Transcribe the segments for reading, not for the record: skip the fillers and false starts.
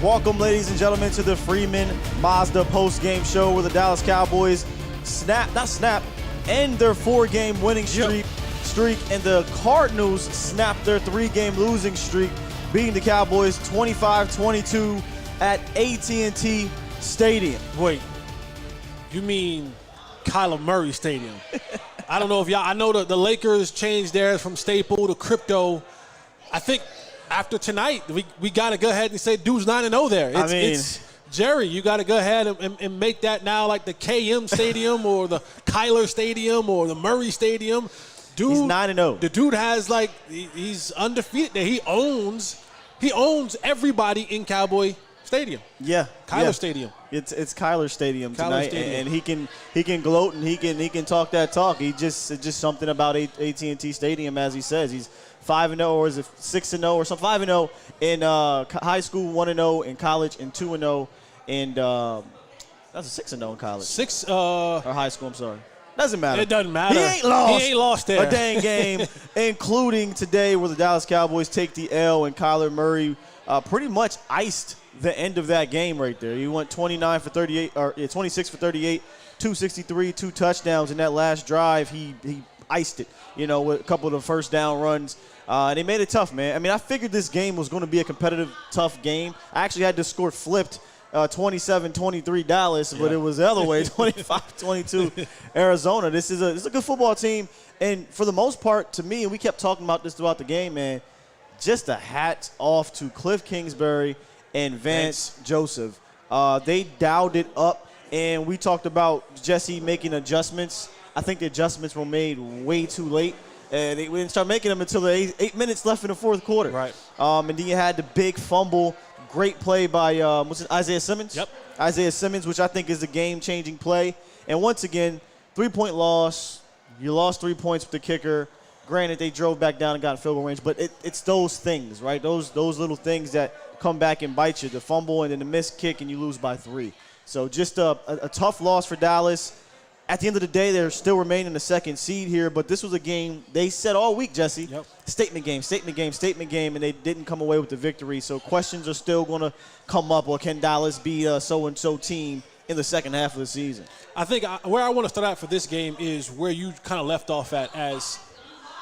Welcome, ladies and gentlemen, to the Freeman Mazda post-game show where the Dallas Cowboys end their 4-game winning streak, and the Cardinals snap their 3-game losing streak, beating the Cowboys 25-22 at AT&T Stadium. Wait, you mean Kyler Murray Stadium? I don't know if y'all – I know the Lakers changed theirs from Staple to Crypto. I think – after tonight, we got to go ahead and say dude's 9-0 there. It's Jerry, you got to go ahead and make that now like the KM Stadium or the Kyler Stadium or the Murray Stadium. Dude, he's 9-0. The dude has he's undefeated. He owns everybody in Cowboy Stadium. Yeah, Kyler Stadium. It's Kyler Stadium tonight, and he can gloat and he can talk that talk. It's just something about AT&T Stadium, as he says. He's 5-0 or is it 6-0 or something? 5-0 in high school, 1-0 in college, and 2-0 in that's a 6-0 in college. Or high school. I'm sorry. Doesn't matter. It doesn't matter. He ain't lost there. A dang game, including today where the Dallas Cowboys take the L and Kyler Murray pretty much iced the end of that game right there. He went 26 for 38, 263, 2 touchdowns in that last drive. He iced it, with a couple of the first down runs. They made it tough, man. I mean, I figured this game was going to be a competitive, tough game. I actually had the score flipped 27-23 Dallas, but it was the other way, 25-22 Arizona. This is a good football team. And for the most part, to me, and we kept talking about this throughout the game, man, just a hats off to Cliff Kingsbury and Vance Joseph. They dialed it up, and we talked about Jesse making adjustments. I think the adjustments were made way too late. And we didn't start making them until the 8 minutes left in the fourth quarter. Right. And then you had the big fumble. Great play by Isaiah Simmons? Yep. Isaiah Simmons, which I think is a game-changing play. And once again, 3-point loss. You lost 3 points with the kicker. Granted, they drove back down and got in field goal range. But it's those things, right? Those little things that come back and bite you. The fumble and then the missed kick, and you lose by 3. So just a tough loss for Dallas. At the end of the day, they're still remaining the second seed here, but this was a game they said all week, Jesse. Yep. Statement game, and they didn't come away with the victory. So questions are still going to come up. Or can Dallas be a so-and-so team in the second half of the season? I think where I want to start out for this game is where you kind of left off at, as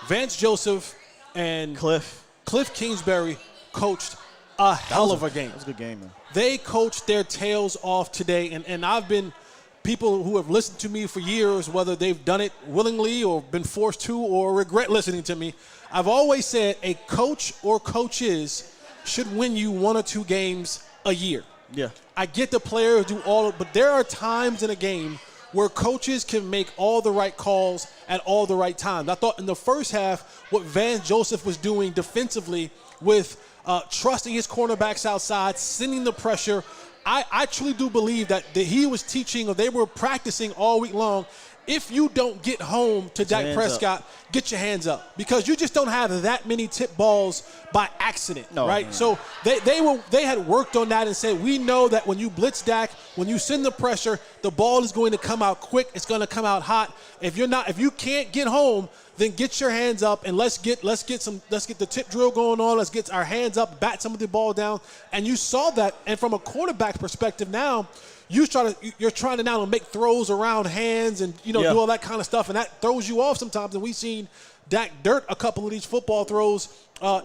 Vance Joseph and Cliff Kingsbury coached a hell of a game. That was a good game, man. They coached their tails off today, and I've been – people who have listened to me for years, whether they've done it willingly or been forced to or regret listening to me, I've always said a coach or coaches should win you 1 or 2 games a year. Yeah. I get the players do all, but there are times in a game where coaches can make all the right calls at all the right times. I thought in the first half what Vance Joseph was doing defensively with trusting his cornerbacks outside, sending the pressure, I truly do believe that he was teaching, or they were practicing all week long, if you don't get home to Dak Prescott, get your hands up. Because you just don't have that many tip balls by accident, right? Man. So they had worked on that and said, we know that when you blitz Dak, when you send the pressure, the ball is going to come out quick. It's going to come out hot. If you can't get home, then get your hands up and let's get the tip drill going on. Let's get our hands up, bat some of the ball down. And you saw that. And from a quarterback perspective now, you're trying to now make throws around hands and do all that kind of stuff, and that throws you off sometimes. And we've seen Dak dirt a couple of these football throws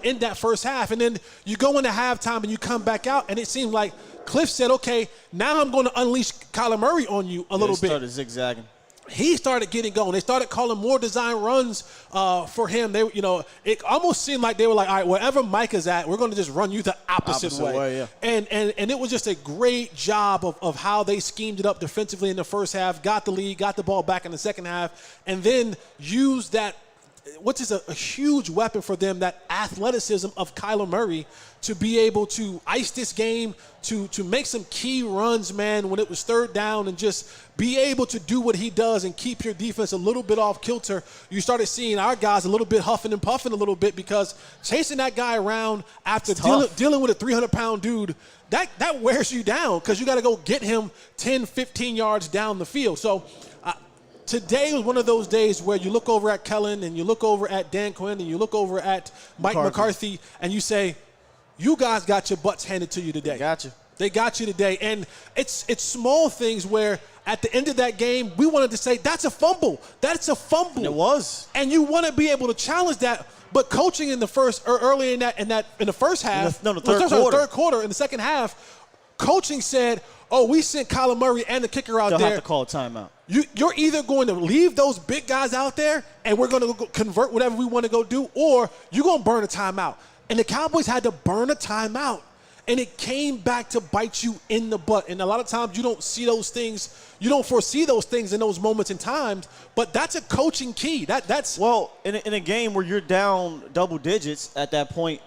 in that first half, and then you go into halftime and you come back out, and it seems like Cliff said, "Okay, now I'm going to unleash Kyler Murray on you a little bit." Started zigzagging. He started getting going. They started calling more design runs for him. It almost seemed like they were like, all right, wherever Mike is at, we're going to just run you the opposite way. Yeah. And it was just a great job of how they schemed it up defensively in the first half, got the lead, got the ball back in the second half, and then used that, which is a huge weapon for them, that athleticism of Kyler Murray to be able to ice this game, to make some key runs, man, when it was third down, and just be able to do what he does and keep your defense a little bit off kilter. You started seeing our guys a little bit huffing and puffing a little bit, because chasing that guy around after dealing with a 300-pound dude, that wears you down, because you got to go get him 10, 15 yards down the field. So today was one of those days where you look over at Kellen and you look over at Dan Quinn and you look over at Mike McCarthy and you say, you guys got your butts handed to you today. Got you. They got you today. And it's small things where at the end of that game, we wanted to say, that's a fumble. That's a fumble. And it was. And you want to be able to challenge that. But coaching in the first, or early in the first half, the third quarter, in the second half, coaching said, oh, we sent Kyler Murray and the kicker out They'll there. have to call a timeout. You're either going to leave those big guys out there and we're going to convert whatever we want to go do, or you're going to burn a timeout. And the Cowboys had to burn a timeout. And it came back to bite you in the butt. And a lot of times you don't see those things. You don't foresee those things in those moments and times. But that's a coaching key. That's well, in a game where you're down double digits at that point,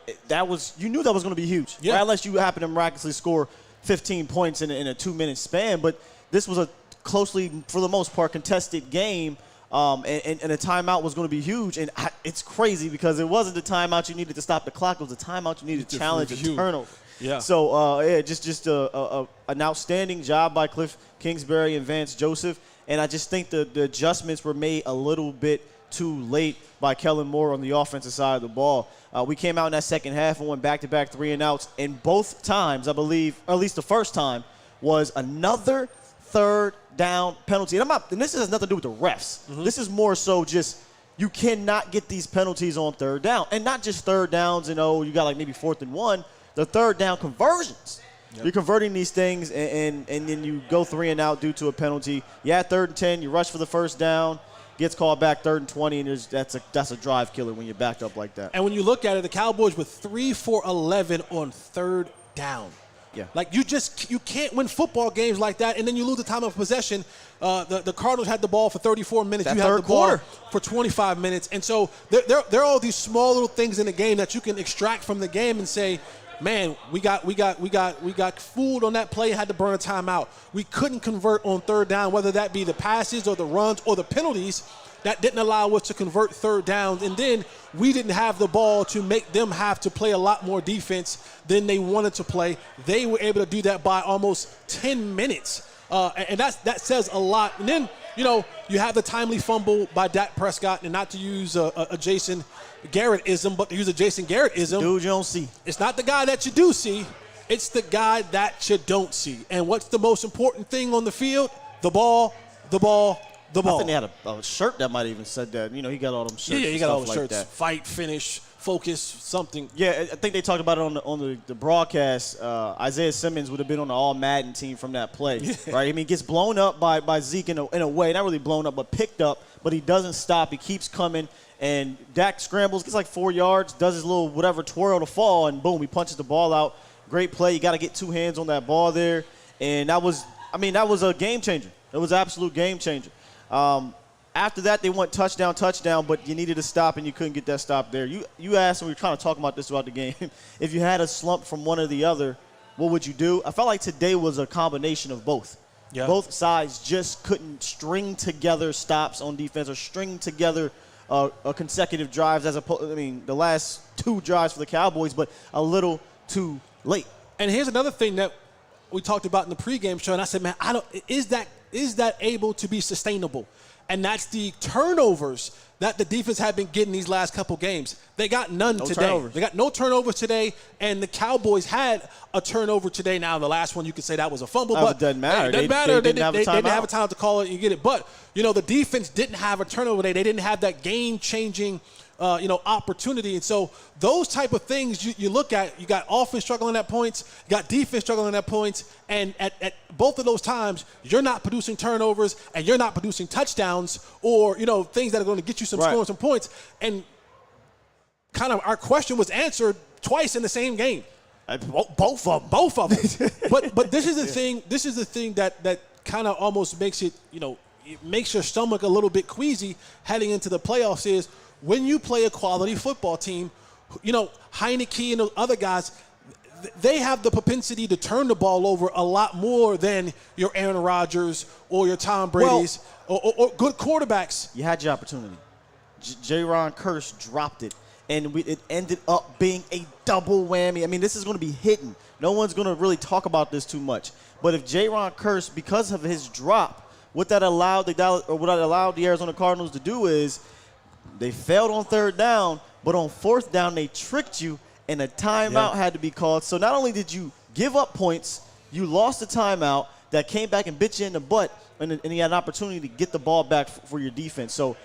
you knew that was going to be huge. Yeah. Right? Unless you happen to miraculously score 15 points in a 2-minute span. But this was a closely, for the most part, contested game. And a timeout was going to be huge. And it's crazy because it wasn't the timeout you needed to stop the clock. It was the timeout you needed to challenge a turnover. Yeah. So, just an outstanding job by Cliff Kingsbury and Vance Joseph. And I just think the adjustments were made a little bit too late by Kellen Moore on the offensive side of the ball. We came out in that second half and went back-to-back 3-and-outs. And both times, I believe, or at least the first time, was another third down penalty. And this has nothing to do with the refs. Mm-hmm. This is more so just you cannot get these penalties on third down. And not just third downs and, you got like maybe 4th and 1. The third down conversions. Yep. You're converting these things, and then you go 3-and-out due to a penalty. Yeah, 3rd and 10, you rush for the first down, gets called back 3rd and 20, and that's a drive killer when you're backed up like that. And when you look at it, the Cowboys were 3 for 11 on 3rd down. Yeah. Like you can't win football games like that, and then you lose the time of possession. The Cardinals had the ball for 34 minutes. You had the ball for 25 minutes, and so there are all these small little things in the game that you can extract from the game and say, man, we got fooled on that play, had to burn a timeout. We couldn't convert on 3rd down, whether that be the passes or the runs or the penalties that didn't allow us to convert 3rd downs. And then we didn't have the ball to make them have to play a lot more defense than they wanted to play. They were able to do that by almost 10 minutes. And that says a lot. And then, you have the timely fumble by Dak Prescott, and not to use a Jason Garrett-ism, but to use a Jason Garrett-ism. Dude you don't see. It's not the guy that you do see. It's the guy that you don't see. And what's the most important thing on the field? The ball, the ball, the ball. I think they had a shirt that might have even said that. He got all them shirts. Yeah, he got all the like shirts. That. Fight, finish, focus, something. Yeah, I think they talked about it on the broadcast. Isaiah Simmons would have been on the All-Madden team from that play, right? He gets blown up by Zeke in a way, not really blown up, but picked up, but he doesn't stop. He keeps coming, and Dak scrambles, gets like 4 yards, does his little whatever twirl to fall, and boom, he punches the ball out. Great play. You got to get 2 hands on that ball there, and that was a game changer. It was an absolute game changer. After that, they went touchdown, but you needed to stop, and you couldn't get that stop there. You asked, and we were kind of talking about this throughout the game, if you had a slump from one or the other, what would you do? I felt like today was a combination of both. Yeah. Both sides just couldn't string together stops on defense or string together consecutive drives the last 2 drives for the Cowboys, but a little too late. And here's another thing that we talked about in the pregame show, and I said, man, is that able to be sustainable? And that's the turnovers that the defense had been getting these last couple games. They got none today. Turnovers. They got no turnovers today, and the Cowboys had a turnover today. Now, the last one, you could say that was a fumble. But it doesn't matter. It doesn't matter. They didn't have a time to call it and you get it. But, the defense didn't have a turnover today. They didn't have that game-changing opportunity. And so those type of things you look at, you got offense struggling at points, you got defense struggling at points, and at both of those times, you're not producing turnovers and you're not producing touchdowns or, things that are going to get you some scores and points. And kind of our question was answered twice in the same game. Both of them. But this is the thing that kind of almost makes it, it makes your stomach a little bit queasy heading into the playoffs is when you play a quality football team, Heineke and those other guys, they have the propensity to turn the ball over a lot more than your Aaron Rodgers or your Tom Brady's or good quarterbacks. You had your opportunity. J-Ron Kearse dropped it, and it ended up being a double whammy. This is going to be hidden. No one's going to really talk about this too much. But if J-Ron Kearse, because of his drop, what that allowed the Arizona Cardinals to do is they failed on 3rd down, but on 4th down they tricked you, and a timeout had to be called. So not only did you give up points, You lost the timeout that came back and bit you in the butt, and you had an opportunity to get the ball back for your defense. So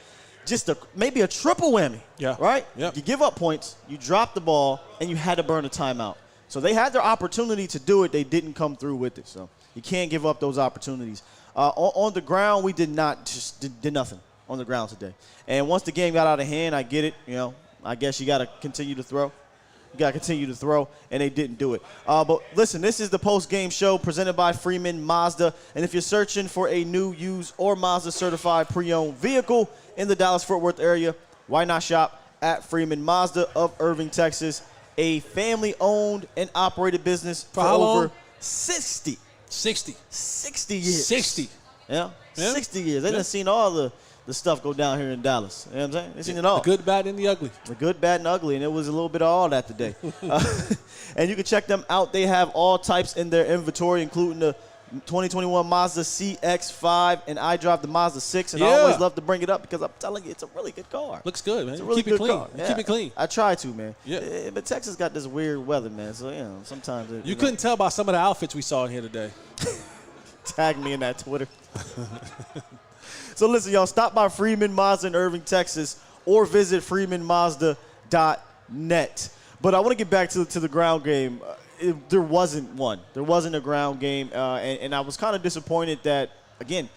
just maybe a triple whammy, right? Yep. You give up points, you drop the ball, and you had to burn a timeout. So they had their opportunity to do it. They didn't come through with it. So you can't give up those opportunities. On the ground, we did nothing on the ground today. And once the game got out of hand, I get it. I guess you got to continue to throw. And they didn't do it. But listen, this is the post-game show presented by Freeman Mazda. And if you're searching for a new, used, or Mazda-certified pre-owned vehicle in the Dallas-Fort Worth area, why not shop at Freeman Mazda of Irving, Texas, a family-owned and operated business for over 60 years. 60. Yeah. 60 years. They done seen all the stuff go down here in Dallas. You know what I'm saying? They've seen it all. The good, bad, and the ugly. The good, bad, and ugly, and it was a little bit of all that today. And you can check them out. They have all types in their inventory, including the 2021 Mazda CX-5, and I drive the Mazda 6, and I always love to bring it up because I'm telling you, it's a really good car. Looks good, man. It's a really Keep it good clean. car. Yeah. Keep it clean. I try to, man. Yeah. But Texas got this weird weather, man, so, sometimes. You couldn't tell by some of the outfits we saw in here today. Tag me in that Twitter. So listen, y'all, stop by Freeman Mazda in Irving, Texas, or visit freemanmazda.net. But I want to get back to the ground game. There wasn't one. There wasn't a ground game, and I was kind of disappointed that, again,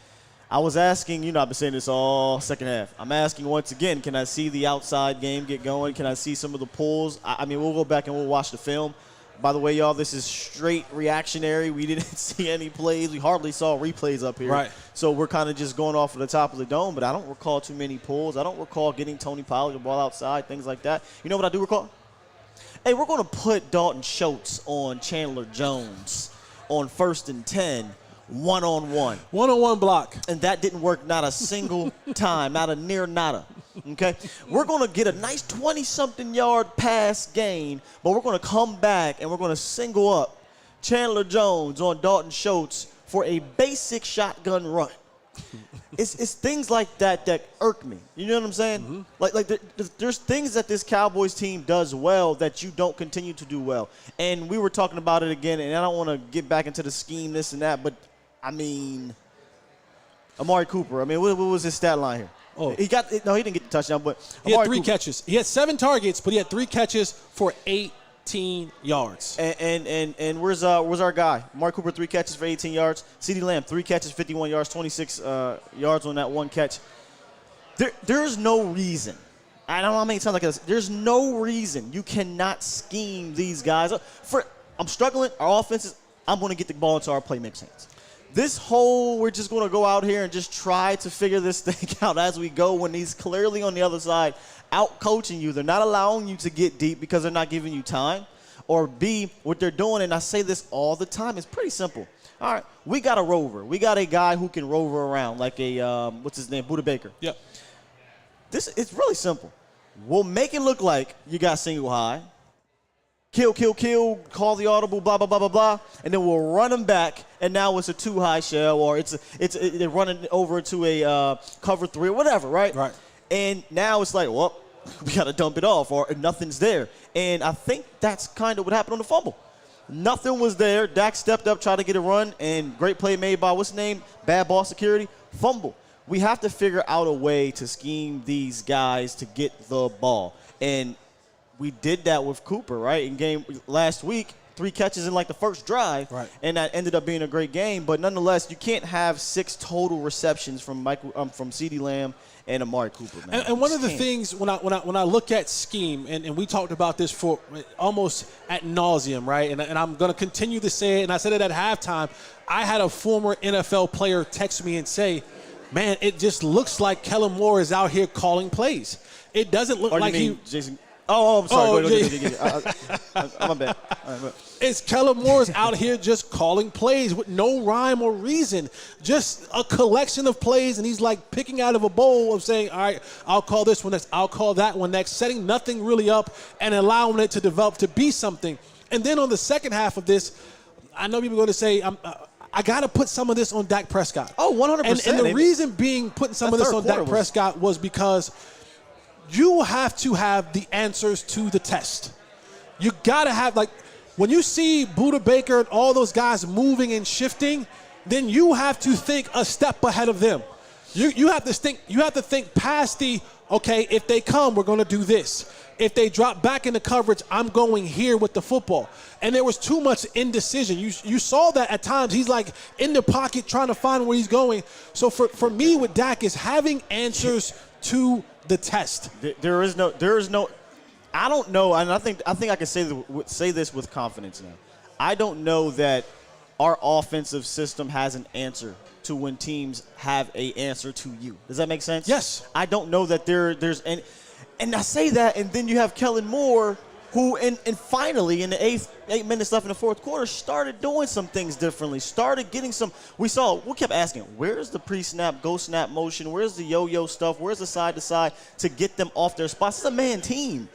I was asking, I've been saying this all second half. I'm asking once again, can I see the outside game get going? Can I see some of the pulls? I mean, we'll go back and we'll watch the film. By the way, y'all, this is straight reactionary. We didn't see any plays. We hardly saw replays up here. Right. So we're kind of just going off of the top of the dome, but I don't recall too many pulls. I don't recall getting Tony Pollard the ball outside, things like that. You know what I do recall? Hey, we're going to put Dalton Schultz on Chandler Jones on 1st and 10, one-on-one. One-on-one block. And that didn't work not a single time, not a near nada. Okay? We're going to get a nice 20-something yard pass gain, but we're going to come back and we're going to single up Chandler Jones on Dalton Schultz for a basic shotgun run. It's things like that irk me. You know what I'm saying? Mm-hmm. There's things that this Cowboys team does well that you don't continue to do well. And we were talking about it again, and I don't want to get back into the scheme, this and that, but, I mean, Amari Cooper. I mean, what was his stat line here? Oh, he didn't get the touchdown, but he had 3 catches. He had 7 targets, but he had 3 catches for 18 yards. And where's our guy? Amari Cooper, 3 catches for 18 yards. CeeDee Lamb, 3 catches, 51 yards, 26 yards on that 1 catch. There's no reason. I don't know how many times I can say this. There's no reason you cannot scheme these guys. I'm struggling. Our offenses, I'm going to get the ball into our playmakers' hands. This whole we're just going to go out here and just try to figure this thing out as we go when he's clearly on the other side out coaching you. They're not allowing you to get deep because they're not giving you time. Or B, what they're doing, and I say this all the time, it's pretty simple. All right, we got a rover. We got a guy who can rover around like a, what's his name, Buda Baker. Yep. It's really simple. We'll make it look like you got single high. Kill, call the audible, blah, blah, blah, blah, blah, and then we'll run them back, and now it's a 2-high shell, or they're running over to a cover 3 or whatever, right? Right. And now it's like, well, we got to dump it off, or nothing's there. And I think that's kind of what happened on the fumble. Nothing was there. Dak stepped up, tried to get a run, and great play made by, what's his name? Bad ball security. Fumble. We have to figure out a way to scheme these guys to get the ball. And we did that with Cooper, right? In game last week, 3 catches in like the first drive, right, and that ended up being a great game. But nonetheless, you can't have 6 total receptions from CeeDee Lamb and Amari Cooper, man. And one of the things when I look at scheme, and we talked about this for almost ad nauseum, right? And I'm going to continue to say it, and I said it at halftime. I had a former NFL player text me and say, man, it just looks like Kellen Moore is out here calling plays. It doesn't look like Jason. Oh, I'm sorry. I'm a bad. It's Kellen Moore's out here just calling plays with no rhyme or reason. Just a collection of plays, and he's like picking out of a bowl of saying, all right, I'll call this one next, I'll call that one next, setting nothing really up and allowing it to develop to be something. And then on the second half of this, I know people are going to say, I got to put some of this on Dak Prescott. Oh, 100%. And the reason being putting some of this on Dak Prescott was because you have to have the answers to the test. You got to have, like, when you see Buda Baker and all those guys moving and shifting, then you have to think a step ahead of them. You have to think past the, okay, if they come, we're going to do this. If they drop back into coverage, I'm going here with the football. And there was too much indecision. You saw that at times. He's like in the pocket trying to find where he's going. So for me with Dak is having answers to the test. There is no. I don't know, and I think I can say this with confidence now. I don't know that our offensive system has an answer to when teams have a answer to you. Does that make sense? Yes. I don't know that there's any. And I say that, and then you have Kellen Moore, who, and finally, in the 8 minutes left in the fourth quarter, started doing some things differently, started getting some. We kept asking, where's the pre-snap, go-snap motion? Where's the yo-yo stuff? Where's the side-to-side to get them off their spots? It's a man team.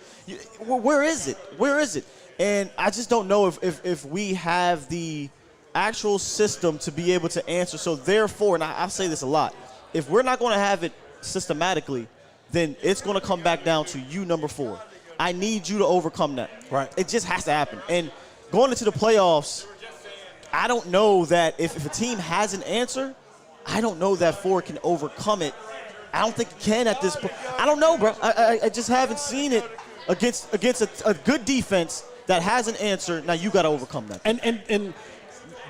Where is it? Where is it? And I just don't know if we have the actual system to be able to answer. So, therefore, and I say this a lot, if we're not going to have it systematically, then it's going to come back down to you, number 4. I need you to overcome that. Right. It just has to happen. And going into the playoffs, I don't know that if a team has an answer, I don't know that 4 can overcome it. I don't think it can at this point. I don't know, bro. I just haven't seen it against a good defense that has an answer. Now you got to overcome that. And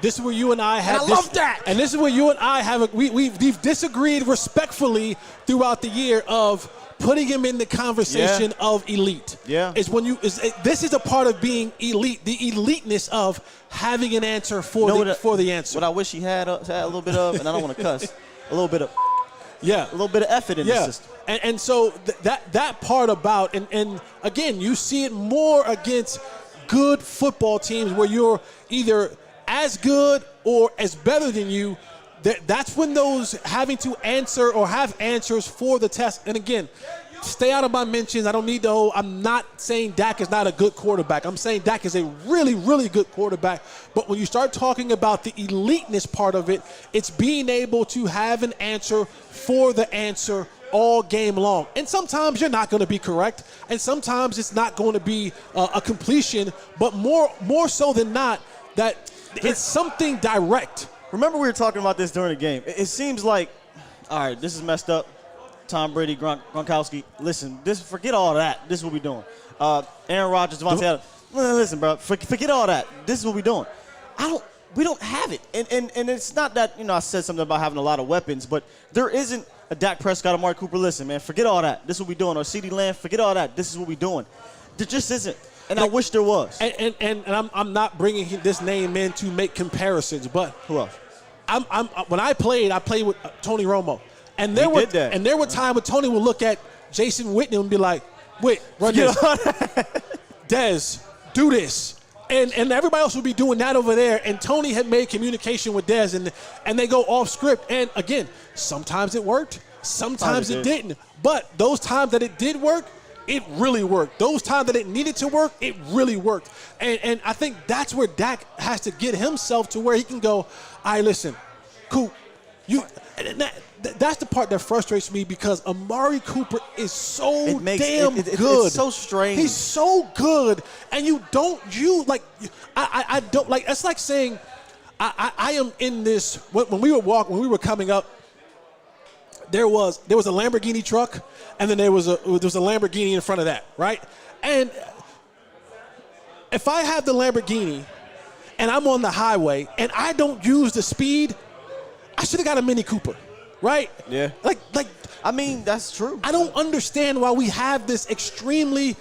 this is where you and I have. And I love that. And this is where you and I have. We've disagreed respectfully throughout the year of putting him in the conversation of elite. Yeah. This is a part of being elite. The eliteness of having an answer for the answer. What I wish he had a little bit of, and I don't want to cuss, a little bit of. Yeah. A little bit of effort in the system. And so that part about, and again, you see it more against good football teams where you're either as good or as better than you. That's when those having to answer or have answers for the test. And again, stay out of my mentions. I don't need I'm not saying Dak is not a good quarterback. I'm saying Dak is a really, really good quarterback. But when you start talking about the eliteness part of it, it's being able to have an answer for the answer all game long. And sometimes you're not going to be correct, and sometimes it's not going to be a completion, but more so than not, that it's something direct. Remember we were talking about this during the game. It seems like, all right, this is messed up. Tom Brady, Gronkowski, listen, forget all that. This is what we're doing. Aaron Rodgers, Devontae Adams, listen, bro, forget all that. This is what we're doing. We don't have it. And it's not that, I said something about having a lot of weapons, but there isn't a Dak Prescott or Amari Cooper. Listen, man, forget all that. This is what we're doing. Or CeeDee Lamb, forget all that. This is what we're doing. There just isn't. And I wish there was. And I'm not bringing this name in to make comparisons, but who else? When I played with Tony Romo, and there were times when Tony would look at Jason Witten and be like, "Wait, run this, Dez, do this," and everybody else would be doing that over there. And Tony had made communication with Dez, and they go off script. And again, sometimes it worked, sometimes it didn't. But those times that it did work, it really worked. Those times that it needed to work, it really worked. And I think that's where Dak has to get himself to where he can go, all right, listen, Coop, that's the part that frustrates me because Amari Cooper is so damn good. It's so strange. He's so good, and I don't like. It's like saying, I am in this. When we were coming up, there was a Lamborghini truck, and then there was a Lamborghini in front of that, right? And if I have the Lamborghini and I'm on the highway and I don't use the speed, I should have got a Mini Cooper, right? Yeah. Like I mean, that's true. I don't understand why we have this extremely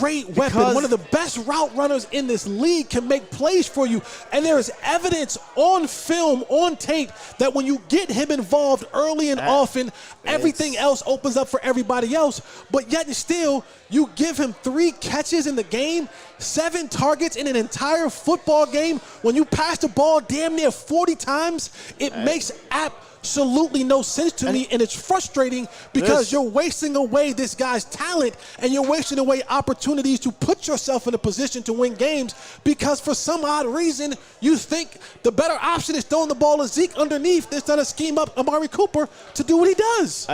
great weapon. One of the best route runners in this league can make plays for you. And there is evidence on film, on tape, that when you get him involved early and often, everything else opens up for everybody else. But yet and still, you give him 3 catches in the game, 7 targets in an entire football game. When you pass the ball damn near 40 times, it makes absolutely no sense to me, and it's frustrating because you're wasting away this guy's talent and you're wasting away opportunities to put yourself in a position to win games because for some odd reason you think the better option is throwing the ball to Zeke underneath instead of scheme up Amari Cooper to do what he does.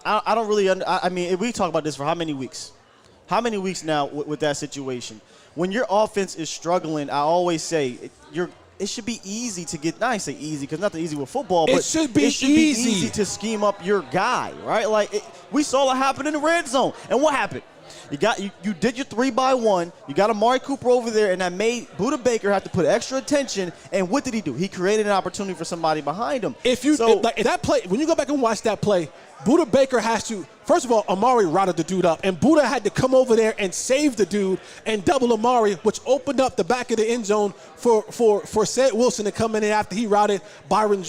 I don't really I mean, we talk about this for how many weeks? how many weeks now with that situation? When your offense is struggling, I always say it should be easy to get. Now I say easy because nothing easy with football, but it should be easy to scheme up your guy, right? Like we saw it happen in the red zone, and what happened? You did your 3-by-1. You got Amari Cooper over there, and that made Budda Baker have to put extra attention. And what did he do? He created an opportunity for somebody behind him. If that play, when you go back and watch that play, Budda Baker has to. First of all, Amari routed the dude up, and Budda had to come over there and save the dude and double Amari, which opened up the back of the end zone for Seth Wilson to come in after he routed Byron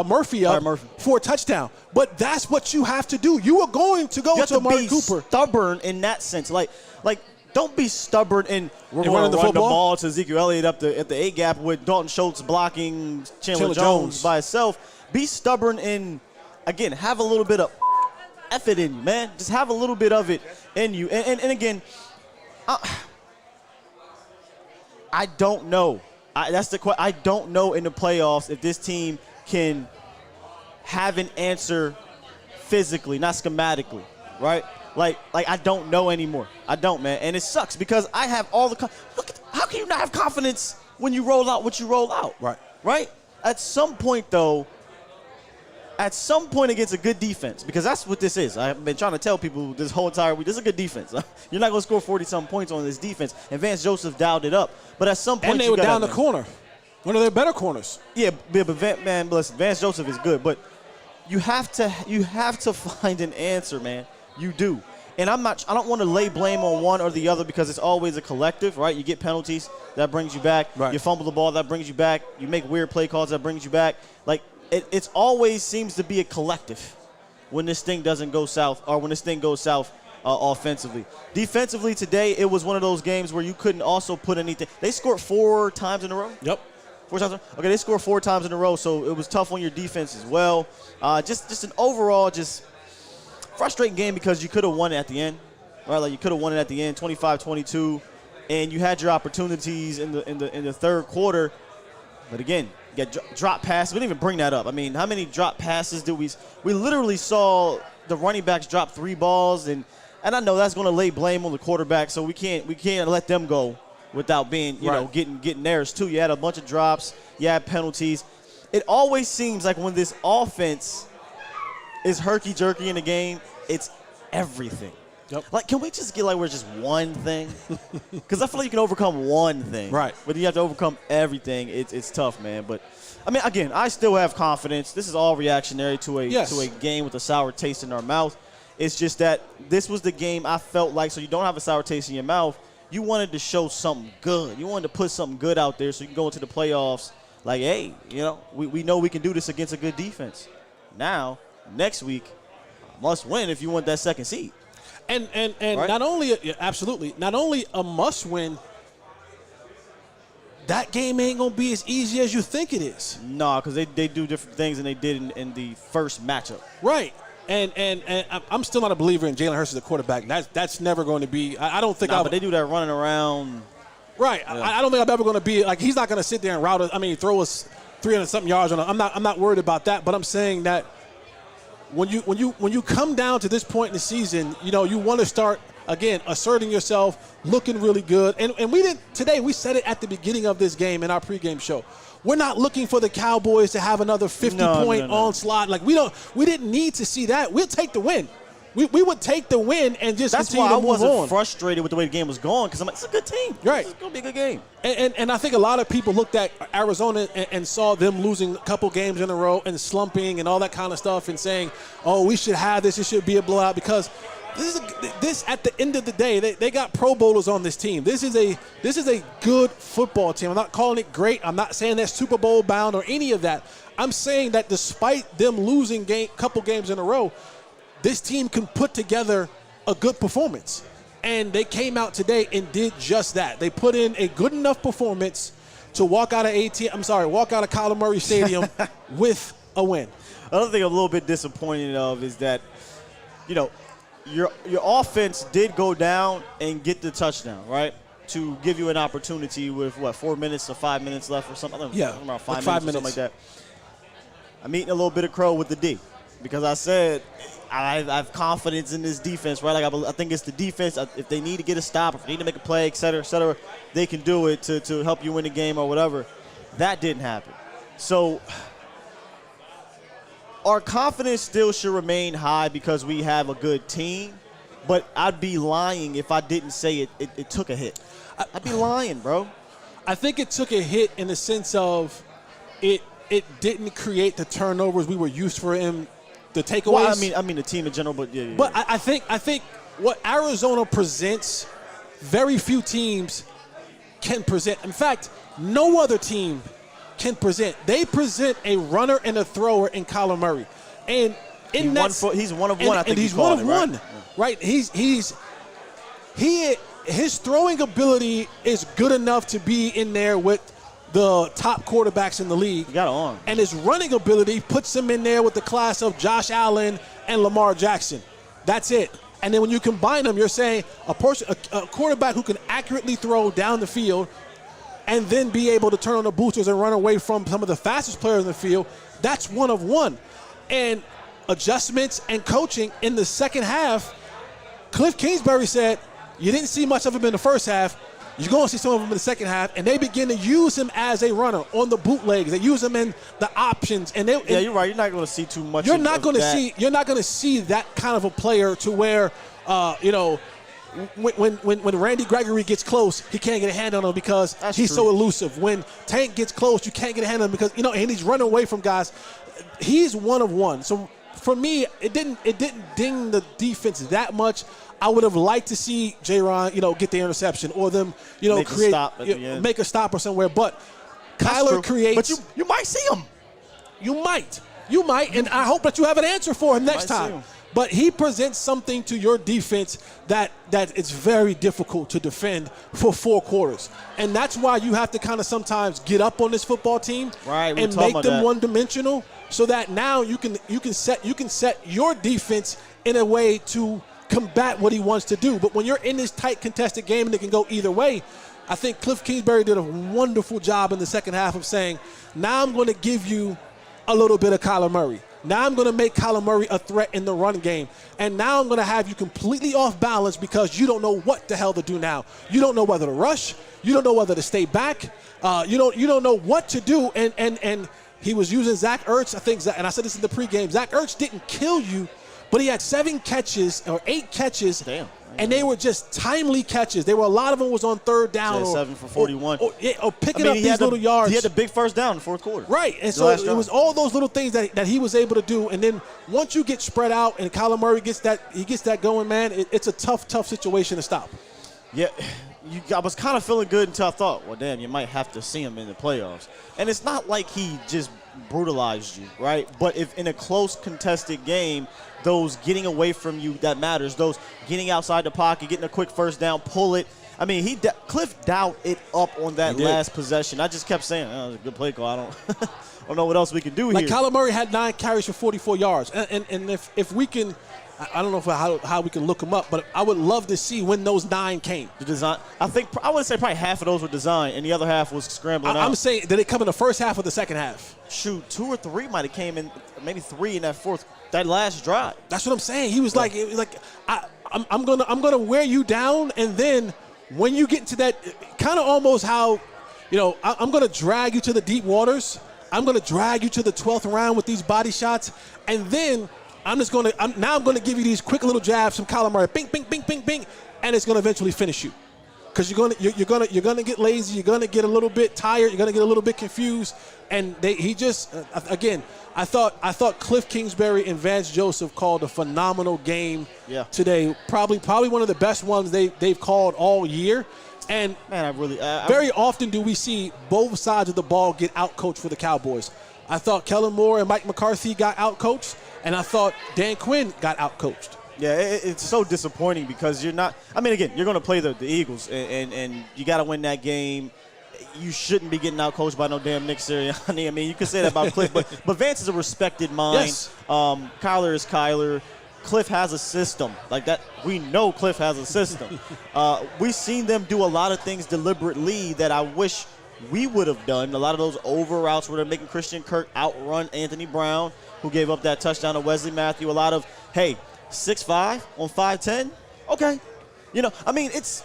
Murphy up for a touchdown. But that's what you have to do. You are going to go to Amari Cooper. Stubborn in that sense, like don't be stubborn and we're going to run the ball to Ezekiel Elliott at the A gap with Dalton Schultz blocking Chandler Jones by himself. Be stubborn and again have a little bit of effort in you, man. Just have a little bit of it in you. And again, I don't know. I don't know in the playoffs if this team can have an answer physically, not schematically, right? Like I don't know anymore. I don't, man. And it sucks because I have all the how can you not have confidence when you roll out what you roll out? Right? At some point, though, against a good defense, because that's what this is. I've been trying to tell people this whole entire week, this is a good defense. You're not going to score 40-something points on this defense. And Vance Joseph dialed it up. But at some point, and they were down the corner. One of their better corners. Yeah, but listen, Vance Joseph is good. But you have to find an answer, man. You do. And I don't want to lay blame on one or the other because it's always a collective, right? You get penalties, that brings you back. Right. You fumble the ball, that brings you back. You make weird play calls, that brings you back. Like, it's always seems to be a collective when this thing doesn't go south or when this thing goes south offensively. Defensively today, it was one of those games where you couldn't also put anything. They scored 4 times in a row? Yep. 4 times? Okay, they scored 4 times in a row, so it was tough on your defense as well. Just an overall just frustrating game because you could have won it at the end, right? Like you could have won it at the end, 25-22, and you had your opportunities in the third quarter. But again, you got drop passes. We didn't even bring that up. I mean, how many drop passes did we literally saw the running backs drop 3 balls, and I know that's going to lay blame on the quarterback, so we can't let them go without being, you know, getting theirs too. You had a bunch of drops, you had penalties. It always seems like when this offense is herky-jerky in the game, it's everything. Yep. Like, can we just get where it's just one thing? Because I feel like you can overcome one thing. Right. But you have to overcome everything. It's tough, man. But, I mean, again, I still have confidence. This is all reactionary to a game with a sour taste in our mouth. It's just that this was the game I felt like, so you don't have a sour taste in your mouth, you wanted to show something good. You wanted to put something good out there so you can go into the playoffs like, hey, you know we can do this against a good defense. Now, next week, must win if you want that second seed. And right? not only a must win, that game ain't gonna be as easy as you think it is. No, because they do different things than they did in the first matchup. Right. And I'm still not a believer in Jalen Hurts as a quarterback. That's never going to be. I don't think. But they do that running around. Right. Yeah. I don't think I'm ever going to be like he's not going to sit there and route us. I mean, throw us 300-something yards on. I'm not worried about that. But I'm saying that when you come down to this point in the season, you know, you want to start again asserting yourself, looking really good. And we did today. We said it at the beginning of this game in our pregame show. We're not looking for the Cowboys to have another 50-point onslaught. Like we didn't need to see that. We'll take the win. We would take the win and just continue to move on. That's why I wasn't frustrated with the way the game was going because I'm like, it's a good team. Right. It's going to be a good game. And I think a lot of people looked at Arizona and saw them losing a couple games in a row and slumping and all that kind of stuff and saying, oh, we should have this. It should be a blowout because this at the end of the day, they got Pro Bowlers on this team. This is a good football team. I'm not calling it great. I'm not saying they're Super Bowl bound or any of that. I'm saying that despite them losing couple games in a row, this team can put together a good performance. And they came out today and did just that. They put in a good enough performance to walk out of Kyler Murray Stadium with a win. Another thing I'm a little bit disappointed of is that, you know, your offense did go down and get the touchdown, right? To give you an opportunity with, 4 minutes or 5 minutes left or something? Yeah, around 5 minutes or something like that. I'm eating a little bit of crow with the D because I said I have confidence in this defense, right? Like I think it's the defense. If they need to get a stop, if they need to make a play, et cetera, they can do it to help you win the game or whatever. That didn't happen. So our confidence still should remain high because we have a good team, but I'd be lying if I didn't say it took a hit. I'd be lying, bro. I think it took a hit in the sense of it didn't create the turnovers we were used for him. The takeaways. Well, I mean the team in general, but yeah. But I think what Arizona presents, very few teams can present. In fact, no other team can present. They present a runner and a thrower in Kyler Murray, and he's one of one. I think he's one of one. Right? His throwing ability is good enough to be in there with the top quarterbacks in the league. You got an arm. And his running ability puts him in there with the class of Josh Allen and Lamar Jackson. That's it. And then when you combine them, you're saying a quarterback who can accurately throw down the field and then be able to turn on the boosters and run away from some of the fastest players in the field, that's one of one. And adjustments and coaching in the second half, Cliff Kingsbury said, you didn't see much of him in the first half. You're going to see some of them in the second half, and they begin to use him as a runner on the bootlegs. They use him in the options, and you're right. You're not going to see too much. You're not going to see that kind of a player to where, when Randy Gregory gets close, he can't get a hand on him because he's so elusive. When Tank gets close, you can't get a hand on him because and he's running away from guys. He's one of one. So for me, it didn't ding the defense that much. I would have liked to see J-Ron, get the interception or them, make a stop or somewhere. But Kyler creates. But you might see him. You might, and I hope that you have an answer for him next time. But he presents something to your defense that it's very difficult to defend for 4 quarters, and that's why you have to kind of sometimes get up on this football team and make them one-dimensional, so that now you can set your defense in a way to combat what he wants to do. But when you're in this tight contested game and it can go either way, I think Cliff Kingsbury did a wonderful job in the second half of saying, now I'm going to give you a little bit of Kyler Murray. Now I'm going to make Kyler Murray a threat in the run game. And now I'm going to have you completely off balance because you don't know what the hell to do now. You don't know whether to rush. You don't know whether to stay back. You don't know what to do. And he was using Zach Ertz. I think, and I said this in the pregame, Zach Ertz didn't kill you, but he had 7 catches or 8 catches. Damn. And they were just timely catches. There were a lot of them was on third down. 7 for 41. Or picking up these little yards. He had the big first down in the fourth quarter. Right. And so it was all those little things that he was able to do. And then once you get spread out and Kyler Murray gets that going, man, it's a tough situation to stop. Yeah. I was kind of feeling good until I thought, well, damn, you might have to see him in the playoffs. And it's not like he just brutalized you, right? But if in a close contested game, those getting away from you, that matters. Those getting outside the pocket, getting a quick first down, pull it. I mean, Cliff dialed it up on that last possession. I just kept saying, oh, it was a good play call. I don't know what else we can do here. Like Kyler Murray had 9 carries for 44 yards. And if we can – I don't know how we can look them up, but I would love to see when those 9 came. The design. I would say probably half of those were designed, and the other half was scrambling out. I'm saying, did it come in the first half or the second half? Shoot, 2 or 3 might have came in, maybe 3 in that last drive. I'm saying. He was like I'm gonna wear you down, and then when you get into that, kind of almost how, I'm gonna drag you to the deep waters. I'm gonna drag you to the 12th round with these body shots, and then I'm going to give you these quick little jabs from Kyler Murray, bing, bing, bing, bing, bing, and it's going to eventually finish you, because you're going to get lazy, you're going to get a little bit tired, you're going to get a little bit confused, and I thought Cliff Kingsbury and Vance Joseph called a phenomenal game today, probably one of the best ones they've called all year. And man, very often do we see both sides of the ball get outcoached for the Cowboys. I thought Kellen Moore and Mike McCarthy got outcoached, and I thought Dan Quinn got outcoached. Yeah, it's so disappointing because you're not – I mean, again, you're going to play the Eagles, and you got to win that game. You shouldn't be getting outcoached by no damn Nick Sirianni. I mean, you can say that about Cliff, but Vance is a respected mind. Yes. Kyler is Kyler. Cliff has a system. Like that, we know Cliff has a system. We've seen them do a lot of things deliberately that I wish we would have done. A lot of those over routes where they're making Christian Kirk outrun Anthony Brown, who gave up that touchdown to Wesley Matthew. A lot of, hey, 6'5" on 5'10", okay. You know, I mean, it's